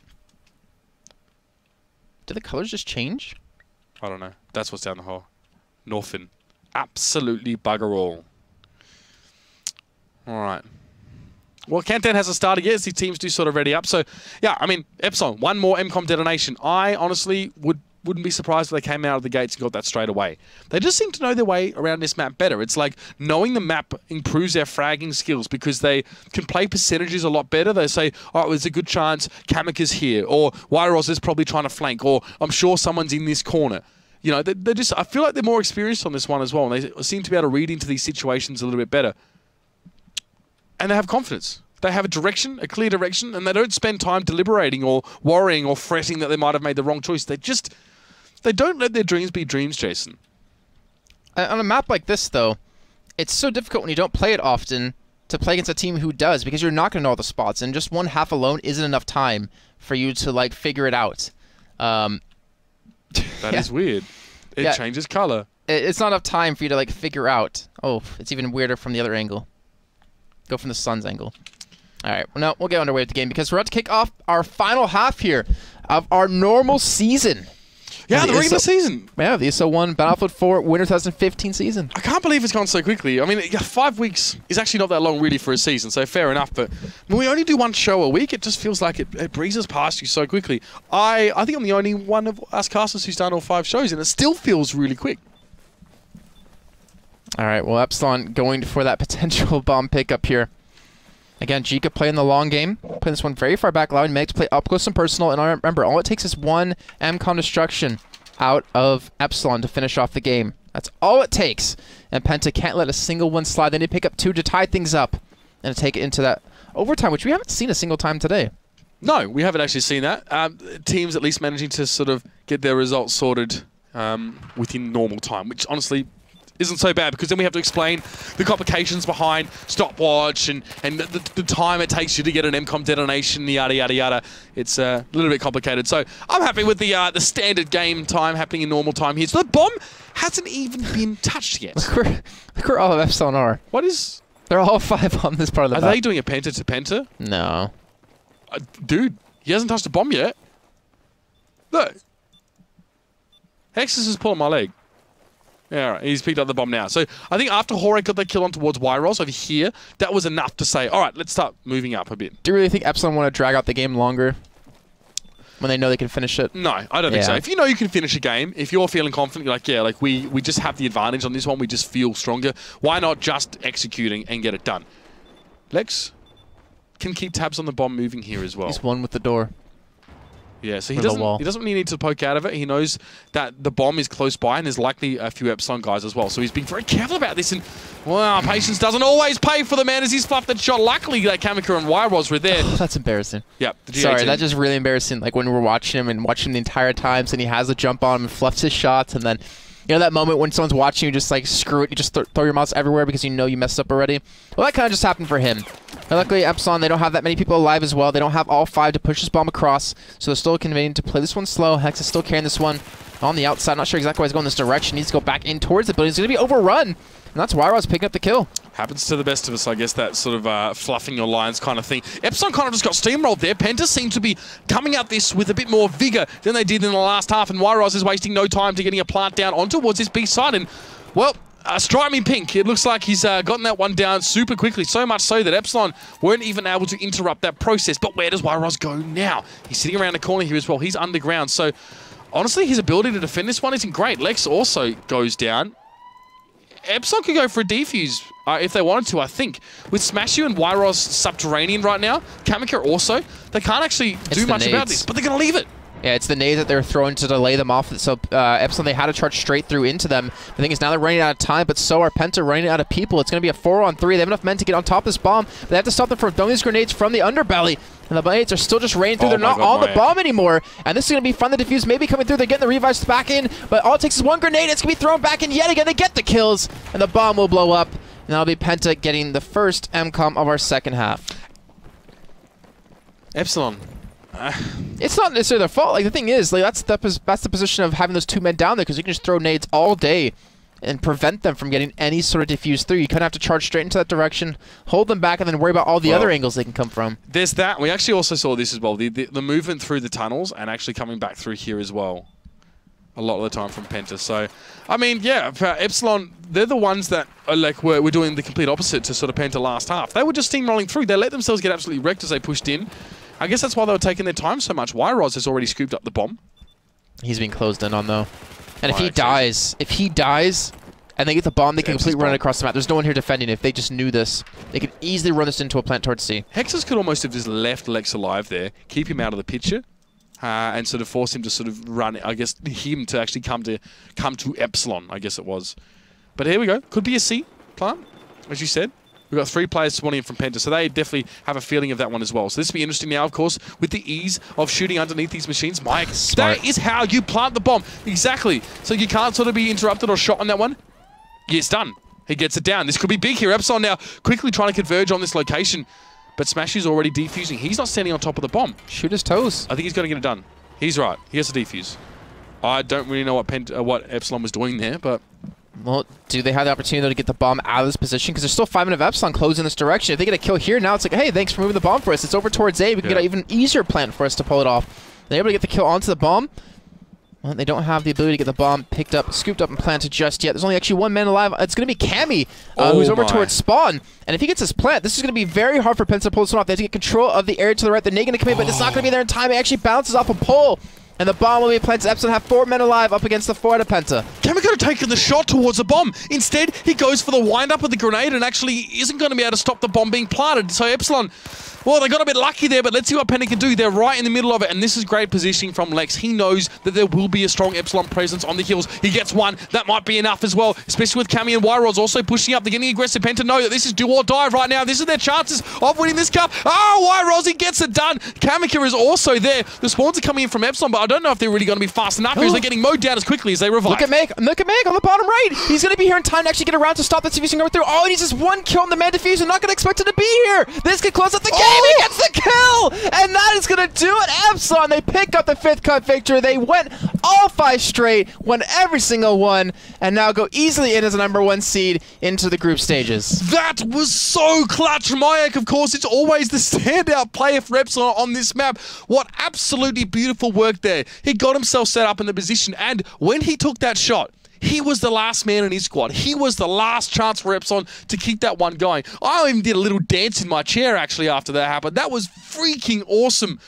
Did the colors just change? I don't know. That's what's down the hole. Norfin. Absolutely bugger all. Alright. Well, countdown hasn't started yet. These teams do sort of ready up. So, yeah, I mean, Epsilon, one more MCOM detonation. I honestly wouldn't be surprised if they came out of the gates and got that straight away. They just seem to know their way around this map better. It's like knowing the map improves their fragging skills because they can play percentages a lot better. They say, oh, there's a good chance Kamika's here, or Wyros is probably trying to flank, or I'm sure someone's in this corner. You know, they're just, I feel like they're more experienced on this one as well, and they seem to be able to read into these situations a little bit better. And they have confidence. They have a direction, a clear direction, and they don't spend time deliberating or worrying or fretting that they might have made the wrong choice. They don't let their dreams be dreams, Jason. On a map like this, though, it's so difficult when you don't play it often to play against a team who does, because you're not going to know all the spots, and just one half alone isn't enough time for you to, like, figure it out. That is weird. It changes color. It's not enough time for you to, like, figure out. Oh, it's even weirder from the other angle. Go from the sun's angle. All right, well, no, we'll get underway with the game because we're about to kick off our final half here of our normal season. Yeah, the regular season. Yeah, the ESL One Battlefield 4 Winter 2015 season. I can't believe it's gone so quickly. I mean, 5 weeks is actually not that long really for a season, so fair enough. But when we only do one show a week, it just feels like it breezes past you so quickly. I think I'm the only one of us casters who's done all 5 shows, and it still feels really quick. All right, well, Epsilon going for that potential bomb pickup here. Again, Jika playing the long game, playing this one very far back, allowing Meg to play up close and personal. And remember, all it takes is one MCOM destruction out of Epsilon to finish off the game. That's all it takes. And Penta can't let a single one slide. They need to pick up 2 to tie things up and to take it into that overtime, which we haven't seen a single time today. No, we haven't actually seen that. Teams at least managing to sort of get their results sorted within normal time, which honestly isn't so bad because then we have to explain the complications behind stopwatch and the time it takes you to get an MCOM detonation, yada, yada, yada. It's a little bit complicated. So I'm happy with the standard game time happening in normal time here. So the bomb hasn't even been touched yet. Look where all of Epsilon are. What is... They're all 5 on this part of the map. Are they doing a Penta to Penta? No. Dude, he hasn't touched a bomb yet. Look. Hexus is pulling my leg. Yeah, all right, he's picked up the bomb now. So I think after Hore got that kill on towards Wyros over here, that was enough to say, all right, let's start moving up a bit. Do you really think Epsilon want to drag out the game longer when they know they can finish it? No, I don't think so. If you know you can finish a game, if you're feeling confident, you're like, yeah, like we just have the advantage on this one, we just feel stronger. Why not just executing and get it done? Lex can keep tabs on the bomb moving here as well. He's one with the door. Yeah, so he doesn't really need to poke out of it. He knows that the bomb is close by and there's likely a few Epsilon guys as well. So he's being very careful about this. And, wow, patience doesn't always pay for the man as he's fluffed that shot. Luckily, that Kamika and Wyros were there. Oh, that's embarrassing. Yep. Sorry, that's just really embarrassing. Like when we were watching him and watching him the entire time, and he has a jump on him and fluffs his shots. And then, you know, that moment when someone's watching you, just like, screw it, you just throw your mouse everywhere because you know you messed up already. Well, that kind of just happened for him. But luckily, Epsilon, they don't have that many people alive as well. They don't have all 5 to push this bomb across, so they're still convenient to play this one slow. Hex is still carrying this one on the outside. Not sure exactly why he's going this direction. He needs to go back in towards it, but he's going to be overrun. And that's Wyros picking up the kill. Happens to the best of us, I guess, that sort of fluffing your lines kind of thing. Epsilon kind of just got steamrolled there. Penta seem to be coming at this with a bit more vigor than they did in the last half, and Wyros is wasting no time to getting a plant down on towards this B side. And, well, strike me pink. It looks like he's gotten that one down super quickly, so much so that Epsilon weren't even able to interrupt that process. But where does Wyros go now? He's sitting around the corner here as well. He's underground. So, honestly, his ability to defend this one isn't great. Lex also goes down. Epsilon could go for a defuse if they wanted to, I think. With Smashu and Wyros subterranean right now, Kamika also, they can't actually do much about this, but they're going to leave it. Yeah, it's the nades that they're throwing to delay them off. So Epsilon, they had to charge straight through into them. The thing is, now they're running out of time, but so are Penta running out of people. It's going to be a 4-on-3. They have enough men to get on top of this bomb, but they have to stop them from throwing these grenades from the underbelly. And the grenades are still just raining through. They're not on the bomb anymore. And this is going to be fun. The defuse maybe coming through. They're getting the revives back in, but all it takes is one grenade. It's going to be thrown back in yet again. They get the kills, and the bomb will blow up. And that'll be Penta getting the first MCOM of our second half. Epsilon. It's not necessarily their fault. Like, the thing is, like, that's the position of having those 2 men down there, because you can just throw nades all day and prevent them from getting any sort of diffuse through. You kind of have to charge straight into that direction, hold them back, and then worry about all the other angles they can come from. There's that. We actually also saw this as well, the movement through the tunnels and actually coming back through here as well. a lot of the time from Penta. So, I mean, yeah, for Epsilon, they're the ones that are like we're doing the complete opposite to sort of Penta last half. They were just steamrolling through. They let themselves get absolutely wrecked as they pushed in. I guess that's why they were taking their time so much. Yros has already scooped up the bomb. He's being closed in on, though. And if he dies, and they get the bomb, they can completely run it across the map. There's no one here defending it. If they just knew this, they could easily run this into a plant towards C. Hexus could almost have just left Lex alive there, keep him out of the picture, and sort of force him to sort of run, I guess, him to actually come to Epsilon, I guess it was. But here we go. Could be a C plant, as you said. We've got 3 players spawning in from Penta, so they definitely have a feeling of that one as well. So this will be interesting now, of course, with the ease of shooting underneath these machines. Mike, Smart. That is how you plant the bomb. Exactly. So you can't sort of be interrupted or shot on that one. Yeah, it's done. He gets it down. This could be big here. Epsilon now quickly trying to converge on this location, but Smash is already defusing. He's not standing on top of the bomb. Shoot his toes. I think he's going to get it done. He's right. He has to defuse. I don't really know what Epsilon was doing there, but... Well, do they have the opportunity to get the bomb out of this position? Because there's still 5 minutes of Epsilon closing this direction. If they get a kill here, now it's like, hey, thanks for moving the bomb for us. It's over towards A. We can get an even easier plant for us to pull it off. They're able to get the kill onto the bomb. Well, they don't have the ability to get the bomb picked up, scooped up, and planted just yet. There's only actually 1 man alive. It's going to be Cammy, who's over towards spawn. And if he gets his plant, this is going to be very hard for Penta to pull this one off. They have to get control of the area to the right. They're going to come in, but it's not going to be there in time. It actually bounces off a pole. And the bomb will be planted. Epsilon have 4 men alive up against the 4 out of Penta. Cammy could have taken the shot towards the bomb. Instead, he goes for the wind-up of the grenade and actually isn't going to be able to stop the bomb being planted. So Epsilon, well, they got a bit lucky there, but let's see what Penta can do. They're right in the middle of it, and this is great positioning from Lex. He knows that there will be a strong Epsilon presence on the hills. He gets one. That might be enough as well, especially with Cammy and Yros also pushing up. They're getting aggressive. Penta know that this is do or die right now. This is their chances of winning this cup. Oh, Yros, he gets it done. Kamika is also there. The spawns are coming in from Epsilon, but I don't know if they're really going to be fast enough because they're getting mowed down as quickly as they revive. Look at Meg on the bottom right. He's going to be here in time to actually get around to stop this defusing going through. Oh, and he's just 1 kill on the man diffuser. Not going to expect him to be here. This could close up the game. He gets the kill. And that is going to do it. Epsilon, they pick up the 5th cut victory. They went all 5 straight, won every single one, and now go easily in as a #1 seed into the group stages. That was so clutch. Mayak, of course, it's always the standout player for Epsilon on this map. What absolutely beautiful work there. He got himself set up in the position, and when he took that shot, he was the last man in his squad. He was the last chance for Epsilon to keep that one going. I even did a little dance in my chair, actually, after that happened. That was freaking awesome.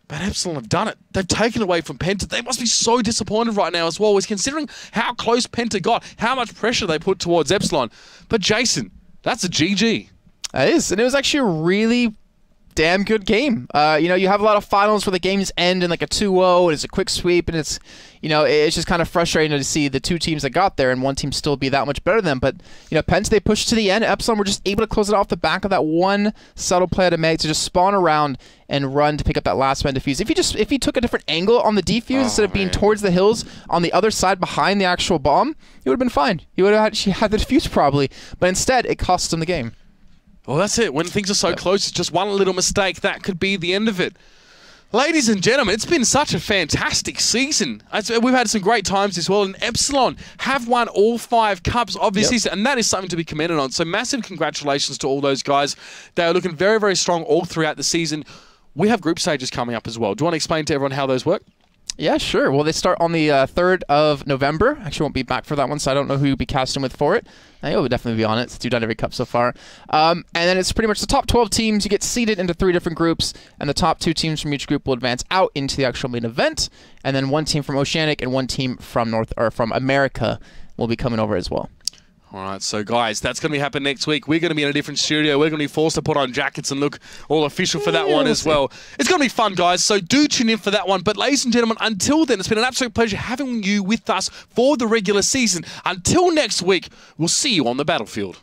But Epsilon have done it. They've taken away from Penta. They must be so disappointed right now as well, is considering how close Penta got, how much pressure they put towards Epsilon. But Jason, that's a GG. It is, and it was actually a really damn good game. You know, you have a lot of finals where the games end in like a 2-0 and it's a quick sweep, and it's, you know, it's just kind of frustrating to see the 2 teams that got there and one team still be that much better than them. But, you know, Penta, they pushed to the end. Epsilon were just able to close it off the back of that one subtle play to make to just spawn around and run to pick up that last man defuse. If he took a different angle on the defuse instead of being towards the hills on the other side behind the actual bomb, it would have been fine. He would have actually had the defuse probably, but instead it cost him the game. Well, that's it. When things are so close, it's just one little mistake. That could be the end of it. Ladies and gentlemen, it's been such a fantastic season. We've had some great times as well, and Epsilon have won all 5 cups of this season, and that is something to be commended on. So massive congratulations to all those guys. They are looking very, very strong all throughout the season. We have group stages coming up as well. Do you want to explain to everyone how those work? Yeah, sure. Well, they start on the 3rd of November. Actually, won't be back for that one, so I don't know who you'll be casting with for it. You'll definitely be on it, since you've done every cup so far. And then it's pretty much the top 12 teams. You get seeded into 3 different groups, and the top 2 teams from each group will advance out into the actual main event. And then 1 team from Oceanic and 1 team from from America will be coming over as well. All right, so guys, that's going to be happening next week. We're going to be in a different studio. We're going to be forced to put on jackets and look all official for that one as well. It's going to be fun, guys, so do tune in for that one. But ladies and gentlemen, until then, it's been an absolute pleasure having you with us for the regular season. Until next week, we'll see you on the battlefield.